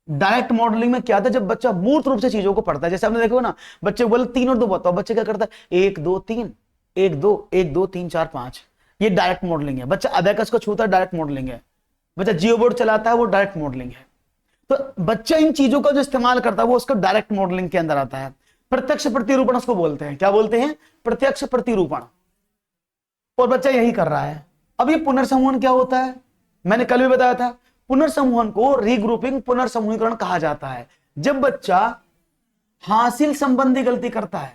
डायरेक्ट मॉडलिंग में क्या था, जब बच्चा मूर्त रूप से चीजों को पढ़ता है, जैसे आपने देखो ना, बच्चे बोले 3 और 2 बताओ, बच्चे क्या करता है 1 2 3, 1 2 1 2 3 4 5। ये डायरेक्ट मॉडलिंग है। बच्चा अबेकस को छूता है, डायरेक्ट मॉडलिंग है। बच्चा जियो बोर्ड चलाता है, वो डायरेक्ट मॉडलिंग है। तो बच्चा इन चीजों का जो इस्तेमाल करता है वो उसका डायरेक्ट मॉडलिंग के अंदर आता है। प्रत्यक्ष प्रतिरूपण उसको बोलते हैं। क्या बोलते हैं? प्रत्यक्ष प्रतिरूपण। और बच्चा यही कर रहा है। अब ये पुनर्समूहन क्या होता है, मैंने कल भी बताया था। पुनर्समूहन को रीग्रुपिंग, पुनर्समूहीकरण कहा जाता है। जब बच्चा हासिल संबंधी गलती करता है,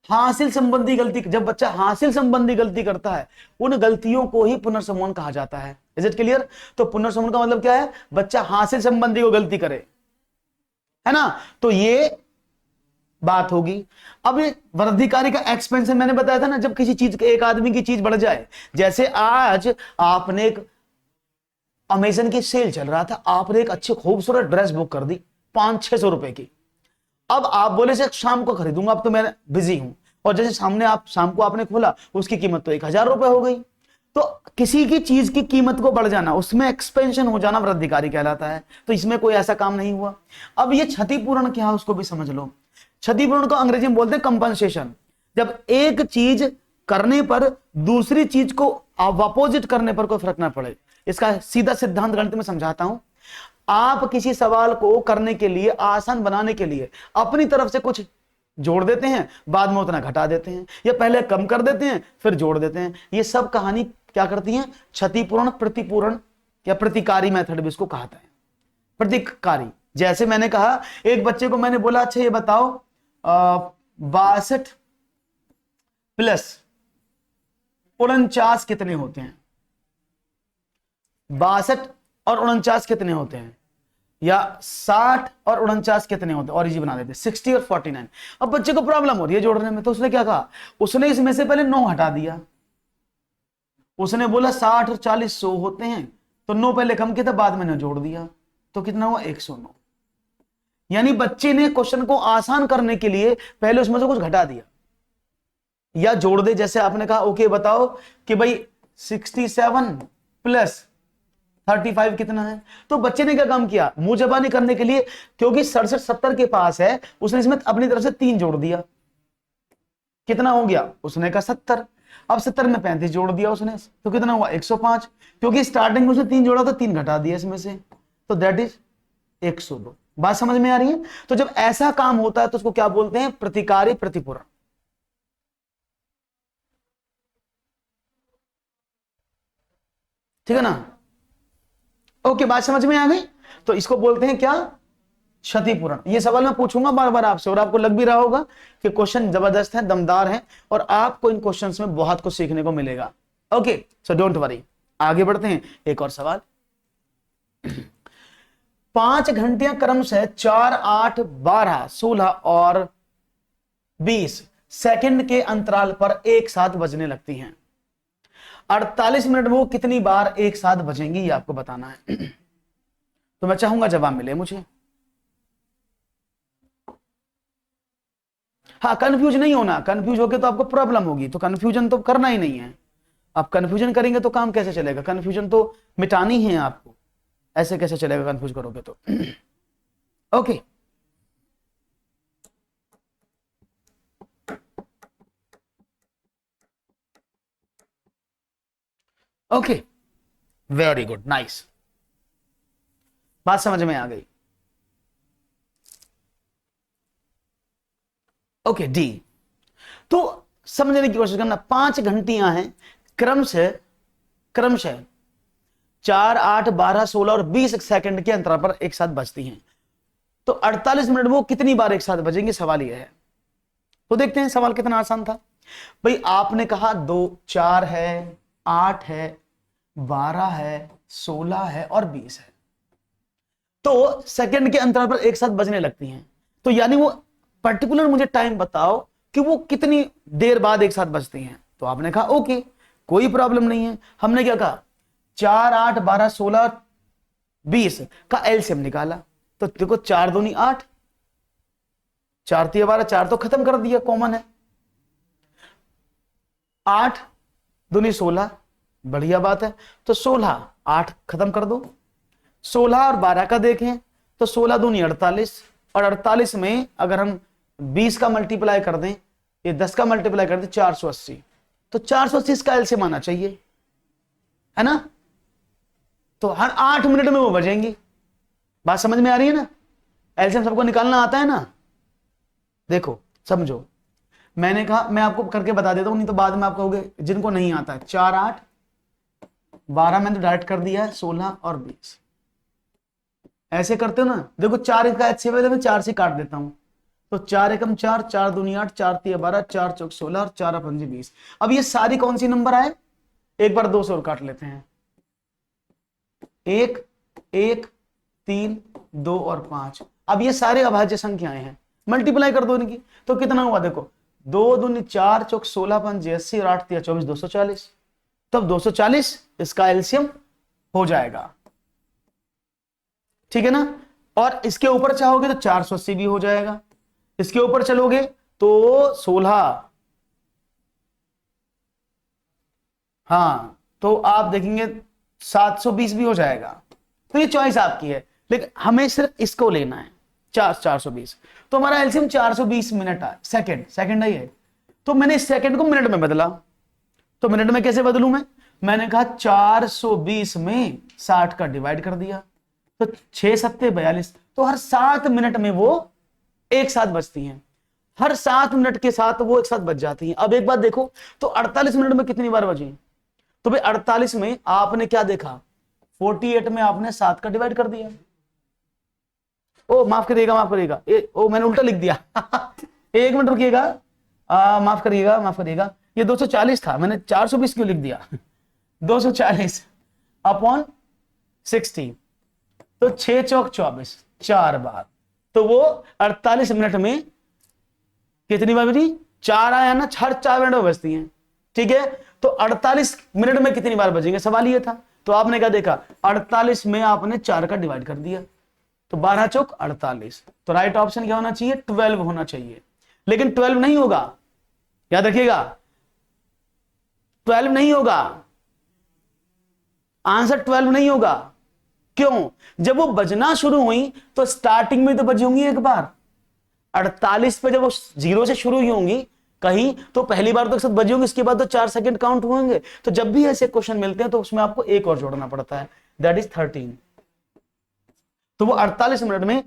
हासिल संबंधी गलती, जब बच्चा हासिल संबंधी गलती करता है, उन गलतियों को ही पुनर्समूहन कहा जाता है। Is it clear? तो पुनर्समूहन का मतलब क्या है? बच्चा हासिल संबंधी को गलती करे, है ना। तो ये बात होगी। अब ये वृद्धिकारी का एक्सपेंशन मैंने बताया था ना, जब किसी चीज, एक आदमी की चीज बढ़ जाए। जैसे आज आपने एक अमेजन की सेल चल रहा था, आपने एक अच्छी खूबसूरत ड्रेस बुक कर दी 500-600 रुपए की। अब आप बोले से शाम को खरीदूंगा, अब तो मैं बिजी हूं, और जैसे सामने आप शाम को आपने खोला, उसकी कीमत तो 1000 रुपए हो गई। तो किसी की चीज की कीमत को बढ़ जाना, उसमें एक्सपेंशन हो जाना वृद्धिकारी कहलाता है। तो इसमें कोई ऐसा काम नहीं हुआ। अब ये क्षतिपूरण क्या है उसको भी समझ लो। क्षतिपूरण को अंग्रेजी में बोलते हैं कंपनसेशन। जब एक चीज करने पर दूसरी चीज को अपोजिट करने पर कोई फर्क ना पड़े। इसका सीधा सिद्धांत गणित में समझाता हूं। आप किसी सवाल को करने के लिए, आसान बनाने के लिए अपनी तरफ से कुछ जोड़ देते हैं, बाद में उतना घटा देते हैं, या पहले कम कर देते हैं फिर जोड़ देते हैं। ये सब कहानी क्या करती है? क्षतिपूरण, प्रतिपूरण या प्रतिकारी मेथड भी इसको कहता है। प्रतिकारी, जैसे मैंने कहा एक बच्चे को मैंने बोला अच्छा ये बताओ 62 प्लस 49 कितने होते हैं? 62 और 49 कितने होते हैं? या 60 और 49 कितने होते हैं? और इजी बना देते 60 और 49। अब बच्चे को प्रॉब्लम हो रही है जोड़ने में, तो उसने क्या कहा? उसने इसमें से पहले 9 हटा दिया। उसने बोला 60 और 40 100 होते हैं, तो 9 पहले कम किया था, बाद में 9 जोड़ दिया, तो कितना हुआ? 109। यानी बच्चे ने क्वेश्चन को आसान करने के लिए पहले उसमें से कुछ घटा दिया या जोड़ दे। जैसे आपने कहा ओके बताओ कि भाई 67 प्लस 35 कितना है? तो बच्चे ने क्या काम किया? मुंह जबानी करने के लिए, क्योंकि 67 70 के पास है, उसने इसमें अपनी तरफ से 3 जोड़ दिया। कितना हो गया? उसने कहा 70। अब 70 में 35 जोड़ दिया उसने, तो कितना हुआ? 105। क्योंकि स्टार्टिंग में उसने 3 जोड़ा था, 3 घटा दिया इसमें से, तो दैट इज 102। बात समझ में आ रही है? तो जब ऐसा काम होता है तो उसको क्या बोलते हैं? प्रतिकारी प्रतिपूरण। ठीक है ना? ओके, बात समझ में आ गई? तो इसको बोलते हैं क्या? क्षतिपूरण। ये सवाल मैं पूछूंगा बार बार आपसे, और आपको लग भी रहा होगा कि क्वेश्चन जबरदस्त है, दमदार है, और आपको इन क्वेश्चंस में बहुत कुछ सीखने को मिलेगा। ओके, सो डोंट वरी, आगे बढ़ते हैं। एक और सवाल। 5 घंटियां क्रमशः 4 8 12 16 और 20 सेकंड के अंतराल पर एक साथ बजने लगती हैं। 48 मिनट में वो कितनी बार एक साथ बजेंगी, ये आपको बताना है। तो मैं चाहूंगा जवाब मिले मुझे। हाँ, कंफ्यूज नहीं होना। कंफ्यूज होके तो आपको प्रॉब्लम होगी, तो कंफ्यूजन तो करना ही नहीं है। आप कंफ्यूजन करेंगे तो काम कैसे चलेगा? कंफ्यूजन तो मिटानी है आपको, ऐसे कैसे चलेगा कंफ्यूज करोगे तो। Okay, okay, very good, nice. बात समझ में आ गई? Okay D. तो समझने की कोशिश करना, 5 घंटियां हैं क्रमशः 4, 8, 12, 16 और 20 सेकंड के अंतराल पर एक साथ बजती हैं। तो 48 मिनट वो कितनी बार एक साथ बजेंगे, सवाल यह है। तो देखते हैं, सवाल कितना आसान था भाई। आपने कहा 2, 4 है, 8 है, 12 है, 16 है और 20 है। तो सेकंड के अंतराल पर एक साथ बजने लगती हैं। तो यानी वो पर्टिकुलर मुझे टाइम बताओ कि वो कितनी देर बाद एक साथ बजती हैं। तो आपने कहा ओके, कोई प्रॉब्लम नहीं है। हमने क्या कहा, 4, 8, 12, 16, 20 का एलसीएम निकाला। तो देखो 4 दूनी 8, 4 तिया 12, 4 तो खत्म कर दिया, कॉमन है। 8 दूनी 16, बढ़िया बात है। तो 16, 8 खत्म कर दो। 16 और 12 का देखें तो 16 दूनी 48, और 48 में अगर हम 20 का मल्टीप्लाई कर दें, ये 10 का मल्टीप्लाई कर दें, 480। तो 480 इसका एलसीएम आना चाहिए, है ना? तो हर 8 मिनट में वो बजेंगी। बात समझ में आ रही है ना? एलसीएम सबको निकालना आता है ना? देखो समझो, मैंने कहा मैं आपको करके बता देता हूं, नहीं तो बाद में आप कहोगे जिनको नहीं आता है। 4, 8, 12 मैंने तो डायरेक्ट कर दिया है, 16 और 20 ऐसे करते हो ना। देखो 4 का एचसीएफ मैं 4 से काट देता हूं। तो 4 एकम 4, 4 दूनी 8, 4 तिया 12, 4 चौक 16 और 4 पंजी 20। अब ये सारी कौन सी नंबर आए, एक बार 2 से और काट लेते हैं। 1, 1, 3, 2 और 5। अब ये सारे अभाज्य संख्याएं हैं, मल्टीप्लाई कर दो इनकी। तो कितना हुआ देखो, 2 दूनी 4 चौक 16 पंजे 80 और 8 तिया 24, 240। तब 240 इसका एलसीएम हो जाएगा, ठीक है ना? और इसके ऊपर चाहोगे तो 480 भी हो जाएगा। इसके ऊपर चलोगे तो 16, हाँ तो आप देखेंगे 720 भी हो जाएगा। तो ये चॉइस आपकी है, लेकिन हमें सिर्फ इसको लेना है, 420। तो हमारा एलसीएम 420 मिनट है, सेकंड है ये। तो मैंने इस सेकंड को मिनट में बदला। तो मिनट में कैसे बदलूं मैंने कहा 420 में 60 का डिवाइड कर दिया, तो 6 सत्ते 42। तो हर 7 मिनट में वो एक साथ बजती हैं, हर 7 मिनट के साथ वो एक साथ बज जाती हैं। अब एक बात देखो, तो 48 मिनट में कितनी बार बजी? तो भाई 48 में आपने क्या देखा, 48 में आपने 7 का डिवाइड कर दिया। ओ माफ करिएगा, ओ मैंने उल्टा लिख दिया। 1 मिनट रुकिएगा, माफ करिएगा, ये 240 था, मैंने 420 क्यों लिख दिया? 240 अपॉन 60, तो 6 चौक 24, 4 बार। तो वो 48 मिनट में कितनी बार बजी? 4 आया ना, हर 4 मिनट में बजती हैं, ठीक है? तो 48 मिनट में कितनी बार बजेंगे, सवाल ये था। तो आपने क्या देखा, 48 में आपने 4 का डिवाइड कर दिया, तो 12 चौक 48। तो राइट ऑप्शन क्या होना चाहिए, 12 होना चाहिए। लेकिन 12 नहीं होगा, याद रखिएगा, 12 नहीं होगा, आंसर 12 नहीं होगा। क्यों? जब वो बजना शुरू हुई तो स्टार्टिंग में तो बजी होंगी एक बार, 48 पे जब वो 0 से शुरू हुई होंगी कहीं, तो पहली बार तो एक साथ बजी होंगी, इसके बाद तो 4 सेकंड काउंट होंगे। तो जब भी ऐसे क्वेश्चन मिलते हैं तो उसमें आपको एक और जोड़ना पड़ता है, दैट इज 13। तो वो 48 मिनट में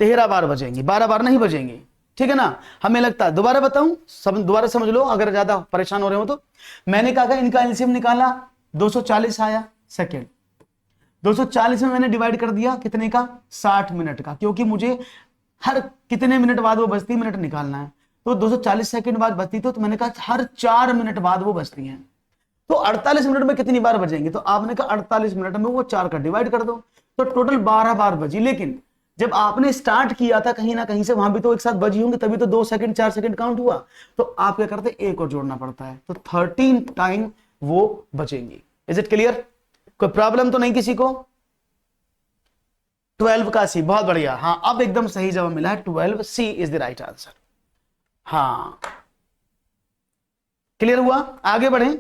13 बार बजेंगी, 12 बार नहीं बजेंगी, ठीक है ना? हमें लगता है, दोबारा बताऊं, सब दोबारा समझ लो अगर ज्यादा परेशान हो रहे हो तो। मैंने कहा इनका एलसीएम निकाला, 240 आया सेकेंड। 240 में मैंने डिवाइड कर दिया कितने का, 60 मिनट का, क्योंकि मुझे हर कितने मिनट बाद वो बजती मिनट निकालना है। तो 240 सेकंड बाद बजती, तो मैंने कहा हर 4 मिनट बाद वो बजती हैं। तो 48 मिनट में कितनी बार बजेंगे? तो आपने कहा 48 मिनट में वो 4 का डिवाइड कर दो, तो टोटल 12 बार बजी। लेकिन जब आपने स्टार्ट किया था कहीं ना कहीं से, वहां भी तो एक साथ बजी होंगी, तभी तो 2 सेकंड 4 सेकंड काउंट हुआ। तो आप क्या करते, एक और जोड़ना पड़ता है, तो 13 टाइम वो बचेंगी। Is it clear? कोई प्रॉब्लम तो नहीं किसी को? 12 का सी, बहुत बढ़िया। हाँ अब एकदम सही जवाब मिला है, 12 सी इज द राइट आंसर। हाँ क्लियर हुआ? आगे बढ़े।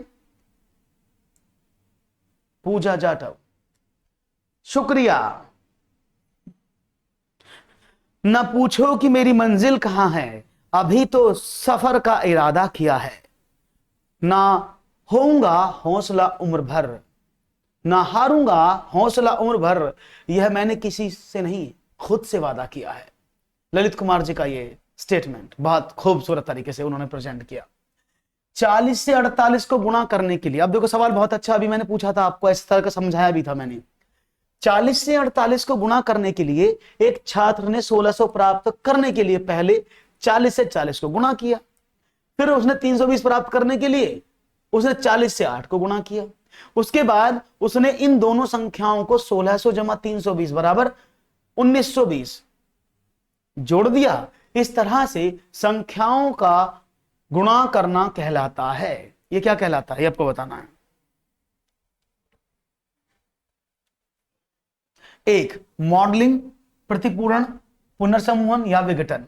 पूजा जाटव, शुक्रिया। न पूछो कि मेरी मंजिल कहां है, अभी तो सफर का इरादा किया है, ना होऊंगा हौसला उम्र भर, ना हारूंगा, हौसला उम्र भर, यह मैंने किसी से नहीं खुद से वादा किया है। ललित कुमार जी का ये स्टेटमेंट बहुत खूबसूरत तरीके से उन्होंने प्रेजेंट किया। 40 से 48 को गुणा करने के लिए, अब देखो सवाल बहुत अच्छा अभी मैंने पूछा था आपको, इस तरह का समझाया भी था मैंने। 40 से 48 को गुणा करने के लिए एक छात्र ने 1600 प्राप्त करने के लिए पहले 40 से 40 को गुणा किया, फिर उसने 320 प्राप्त करने के लिए उसने 40 से 8 को गुणा किया, उसके बाद उसने इन दोनों संख्याओं को 1600 जमा 320 बराबर 1920 जोड़ दिया। इस तरह से संख्याओं का गुणा करना कहलाता है। ये क्या कहलाता है ये आपको बताना है। एक मॉडलिंग, प्रतिपूरण, पुनर्समूहन या विघटन,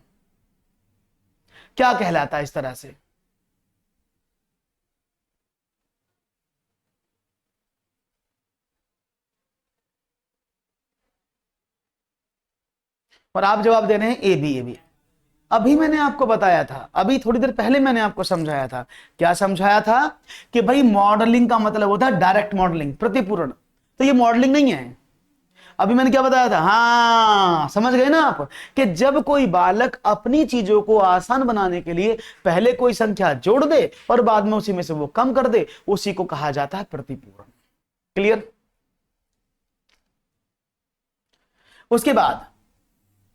क्या कहलाता है इस तरह से। और आप जवाब दे रहे हैं ए बी, ए बी। अभी मैंने आपको बताया था, अभी थोड़ी देर पहले मैंने आपको समझाया था। क्या समझाया था कि भाई मॉडलिंग का मतलब होता है डायरेक्ट मॉडलिंग, प्रतिपूरण, तो ये मॉडलिंग नहीं है। अभी मैंने क्या बताया था, हाँ समझ गए ना आप, कि जब कोई बालक अपनी चीजों को आसान बनाने के लिए पहले कोई संख्या जोड़ दे और बाद में उसी में से वो कम कर दे, उसी को कहा जाता है प्रतिपूरण। क्लियर। उसके बाद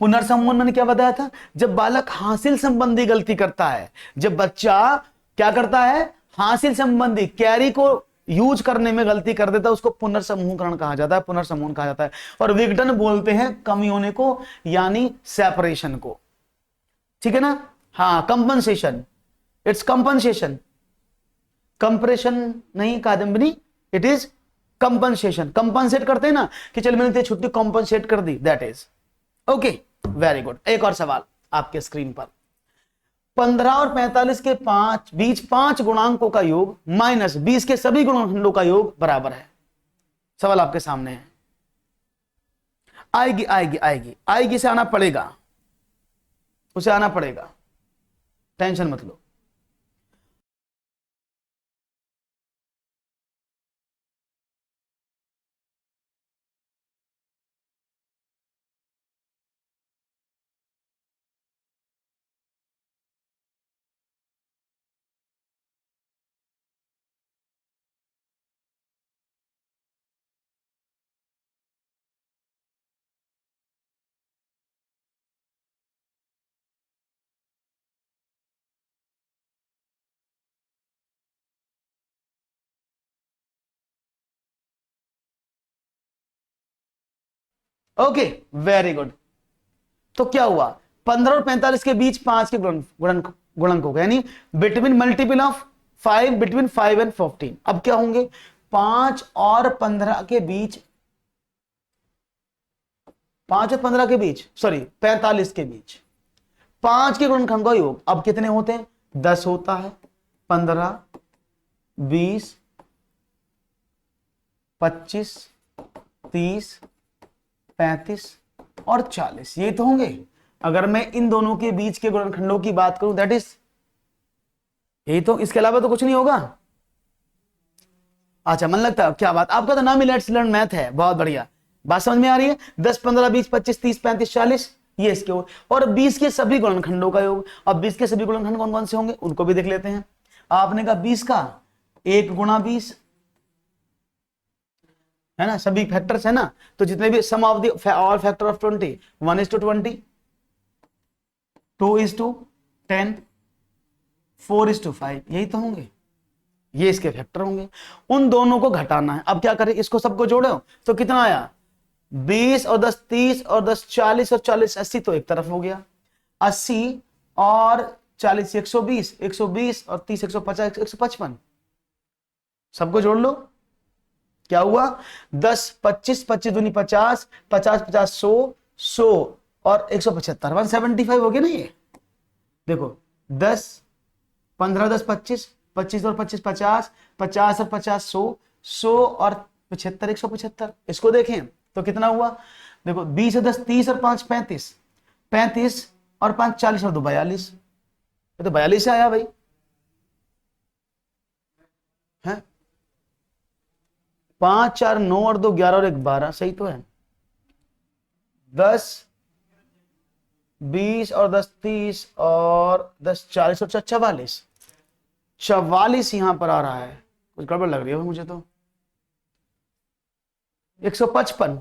पुनर्समूहन मैंने क्या बताया था, जब बालक हासिल संबंधी गलती करता है, जब बच्चा क्या करता है, हासिल संबंधी कैरी को यूज करने में गलती कर देता है, उसको पुनर्समूहकरण कहा जाता है, पुनर्समूहन कहा जाता है। और विघटन बोलते हैं कमी होने को, यानी सेपरेशन को। ठीक है ना, हाँ कंपनसेशन, इट्स कंपनसेशन, कंप्रेशन नहीं Kadambini, it is compensation. Compensate करते हैं ना कि चल मैंने छुट्टी कंपनसेट कर दी, that is okay. Very good. एक और सवाल आपके स्क्रीन पर, 15 और 45 के बीच 5 गुणांकों का योग माइनस 20 के सभी गुणनखंडों का योग बराबर है। सवाल आपके सामने है। आएगी आएगी आएगी आएगी से आना पड़ेगा, उसे आना पड़ेगा, टेंशन मत लो। Okay very good. तो क्या हुआ, 15 और 45 के बीच 5 के गुणनकों का, यानी between multiple of 5, between 5 and 15। अब क्या होंगे, 5 और 15 के बीच, 5 और 15 के बीच, सॉरी 45 के बीच 5 के गुणनखंड का योग अब कितने होते हैं, 10 होता है। 15, 20, 25, 30, 35 और 40, ये तो होंगे। अगर मैं इन दोनों के बीच के गुणनखंडों की बात करूं, दैट इज यही तो, इसके अलावा तो कुछ नहीं होगा। अच्छा मन लगता है, क्या बात, आपका तो नाम ही लेट्स लर्न मैथ है, बहुत बढ़िया। बात समझ में आ रही है। 10, 15, 20, 25, 30, 35, 40, ये इसके और 20 के सभी गुणनखंडों का योग। अब 20 के सभी गुणनखंड कौन कौन से होंगे उनको भी देख लेते हैं। आपने कहा 20 का 1 गुणा 20 है ना, सभी फैक्टर्स है ना, तो जितने भी sum of the all factor of 20, 1:20, 2:10, 4:5, यही तो होंगे, ये इसके फैक्टर होंगे। उन दोनों को घटाना है। अब क्या करें, इसको सबको जोड़ो तो कितना आया, 20 और 10 30 और 10 40 और 40 80, तो एक तरफ हो गया। 80 और 40 120, 120 और 30 150, 155, सबको जोड़ लो। क्या हुआ, 10 25 25 दूनी 50, 50 50 100, 100 और 175, 175 हो गया ना ये। देखो 10 15 10 25, 25 और 25 50, 50 और 50 100, 100 और 75 175। इसको देखें तो कितना हुआ, देखो 20 और 10 30 और 5 35, 35 और 5 40 और 2 42, ये तो 42 से आया भाई है। 5 4 9 और 2 11 और 1 12, सही तो है। 10 20 और 10 30 और 10 40 और 44, 44 यहां पर आ रहा है। कुछ गड़बड़ लग रही है मुझे तो। 155,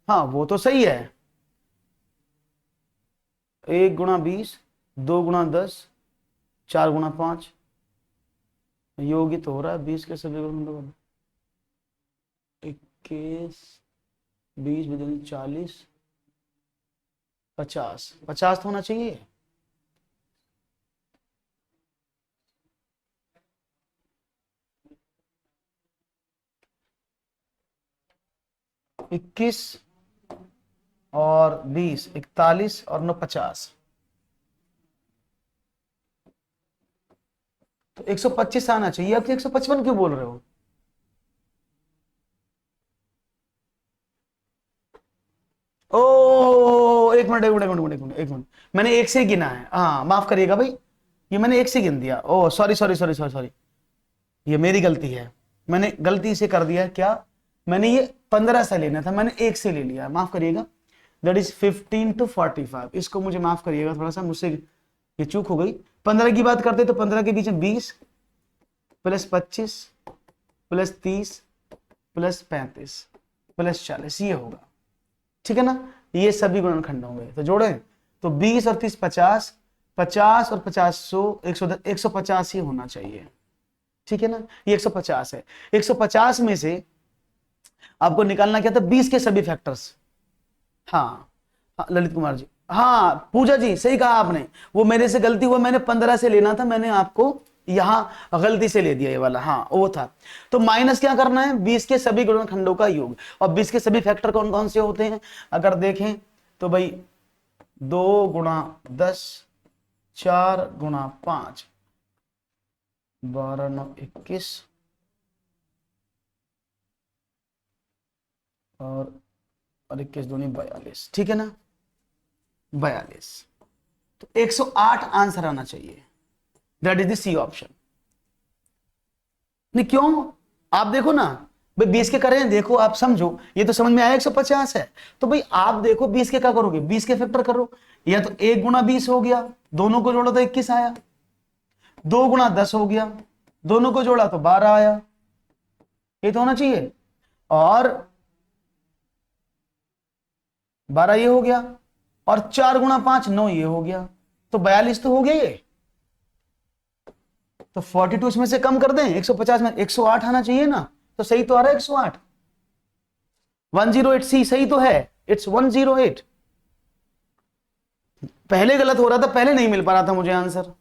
हाँ वो तो सही है। 1 गुणा 20, 2 गुणा 10, 4 गुणा 5, योग ही तो हो रहा है 20 के सभी गुण। 21 20 बदल 40 50, 50 तो होना चाहिए। इक्कीस और 20 41 और 9 50, तो 125 आना चाहिए। आप 155 क्यों बोल रहे हो? ओ एक मिनट एक मिनट एक मिनट एक मिनट एक मिनट, मैंने एक से गिना है। हाँ माफ करिएगा भाई, ये मैंने एक से गिन दिया। Oh sorry sorry sorry sorry sorry, ये मेरी गलती है। मैंने गलती से कर दिया क्या, मैंने ये 15 से लेना था, मैंने एक से ले लिया, माफ करिएगा। दैट इज 15 to 45, इसको मुझे माफ करिएगा, थोड़ा सा मुझसे ये चूक हो गई। 15 की बात करते तो 15 के बीच में 20 प्लस 25 प्लस 30 प्लस 35 प्लस 40 ये होगा, ठीक है ना। ये सभी गुणनखंड होंगे तो जोड़े तो 20 और 30 50, 50 और 50 100, 110, 150 ही होना चाहिए, ठीक है ना। ये 150 है। 150 में से आपको निकालना क्या था, 20 के सभी फैक्टर्स। हाँ, हाँ ललित कुमार जी, हाँ पूजा जी सही कहा आपने, वो मेरे से गलती हुआ, मैंने 15 से लेना था, मैंने आपको यहां गलती से ले दिया ये वाला, हाँ वो था। तो माइनस क्या करना है, 20 के सभी गुणनखंडों का योग। और 20 के सभी फैक्टर कौन कौन से होते हैं अगर देखें तो भाई, 2 गुणा 10, 4 गुणा 5, 12 9 21 और 21 दूनी 42, ठीक है ना, 42। तो 108 आंसर आना चाहिए। That is the C option. नहीं क्यों, आप देखो ना भाई, 20 के करें, देखो आप समझो, ये तो समझ में आया 150 है। तो भाई आप देखो 20 के क्या करोगे, 20 के फैक्टर करो, या तो 1 गुणा 20 हो गया, दोनों को जोड़ो तो 21 आया। 2 गुणा 10 हो गया, दोनों को जोड़ा तो 12 आया, ये तो होना चाहिए। और 12 ये हो गया, और 4 गुणा 5 9 ये हो गया, तो 42 तो हो गया ये। तो 42 इसमें से कम कर दें, 150 में 108 आना चाहिए ना, तो सही तो आ रहा है 108। 108 सी सही तो है, इट्स 108। पहले गलत हो रहा था, पहले नहीं मिल पा रहा था मुझे आंसर,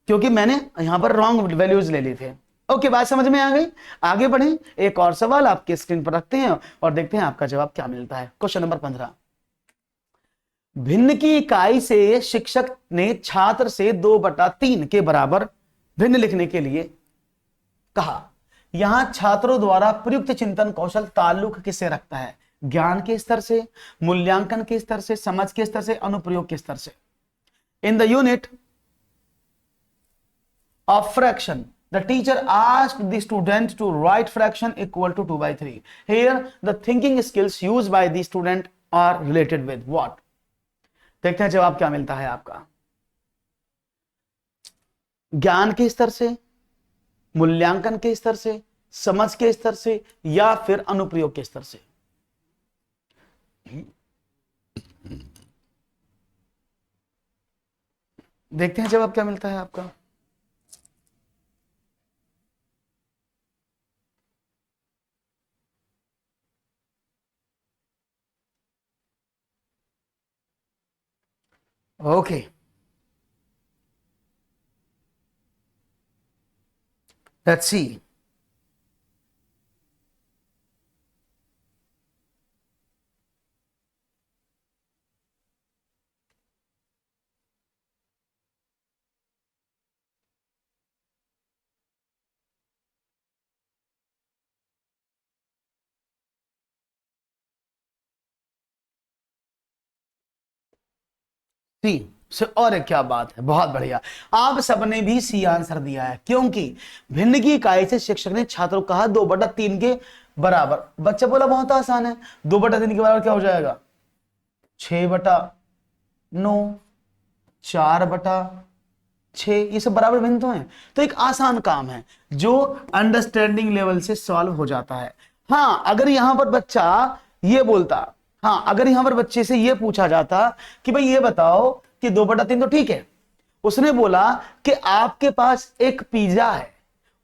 क्योंकि मैंने यहां पर रॉन्ग वैल्यूज ले ली थे। ओके बात समझ में आ गई। आगे बढ़े, एक और सवाल आपके स्क्रीन पर रखते हैं और देखते हैं आपका जवाब क्या मिलता है। क्वेश्चन नंबर 15, भिन्न की इकाई से शिक्षक ने छात्र से 2/3 के बराबर भिन्न लिखने के लिए कहा। यहां छात्रों द्वारा प्रयुक्त चिंतन कौशल ताल्लुक किससे रखता है, ज्ञान के स्तर से, मूल्यांकन के स्तर से, समझ के स्तर से, अनुप्रयोग के स्तर से। In the unit of fraction, the teacher asked the student to write fraction equal to 2/3. Here the thinking skills used by the student are related with what? देखते हैं जवाब क्या मिलता है आपका। ज्ञान के स्तर से, मूल्यांकन के स्तर से, समझ के स्तर से, या फिर अनुप्रयोग के स्तर से। देखते हैं जवाब क्या मिलता है आपका। Okay let's see. सी और एक क्या बात है, बहुत बढ़िया। आप सबने भी सी आंसर दिया है, क्योंकि भिन्न की इकाई से शिक्षक ने छात्रों को कहा 2/3 के बराबर। बच्चा बोला बहुत आसान है, 2/3 के बराबर क्या हो जाएगा, 6/9, 4/6, ये सब बराबर भिन्न तो हैं। तो एक आसान काम है जो अंडरस्टैंडिंग लेवल से सॉल्व हो जाता है। हाँ, अगर यहां पर बच्चा ये बोलता, हाँ अगर यहां पर बच्चे से ये पूछा जाता कि भाई ये बताओ कि 2/3 तो ठीक है, उसने बोला कि आपके पास एक पिज्जा है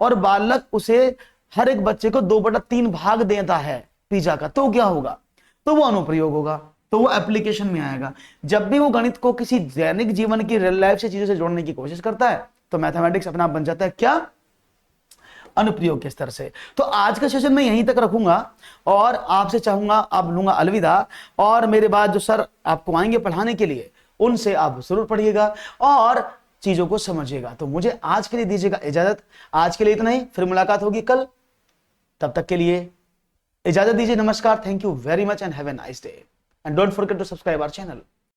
और बालक उसे हर एक बच्चे को 2/3 भाग देता है पिज्जा का, तो क्या होगा, तो वो अनुप्रयोग होगा, तो वो एप्लीकेशन में आएगा। जब भी वो गणित को किसी दैनिक जीवन की रियल लाइफ से चीजों से जोड़ने की कोशिश करता है तो मैथमेटिक्स अपना आप बन जाता है क्या, अनुप्रयोग के स्तर से। तो आज का सेशन मैं यहीं तक रखूंगा और आपसे चाहूंगा, आप लूंगा अलविदा, और मेरे बाद जो सर आपको आएंगे पढ़ाने के लिए उनसे आप जरूर पढ़िएगा और चीजों को समझिएगा। तो मुझे आज के लिए दीजिएगा इजाजत, आज के लिए इतना ही, फिर मुलाकात होगी कल, तब तक के लिए इजाजत दीजिए, नमस्कार, thank you very much and have a nice day and don't forget to subscribe our channel.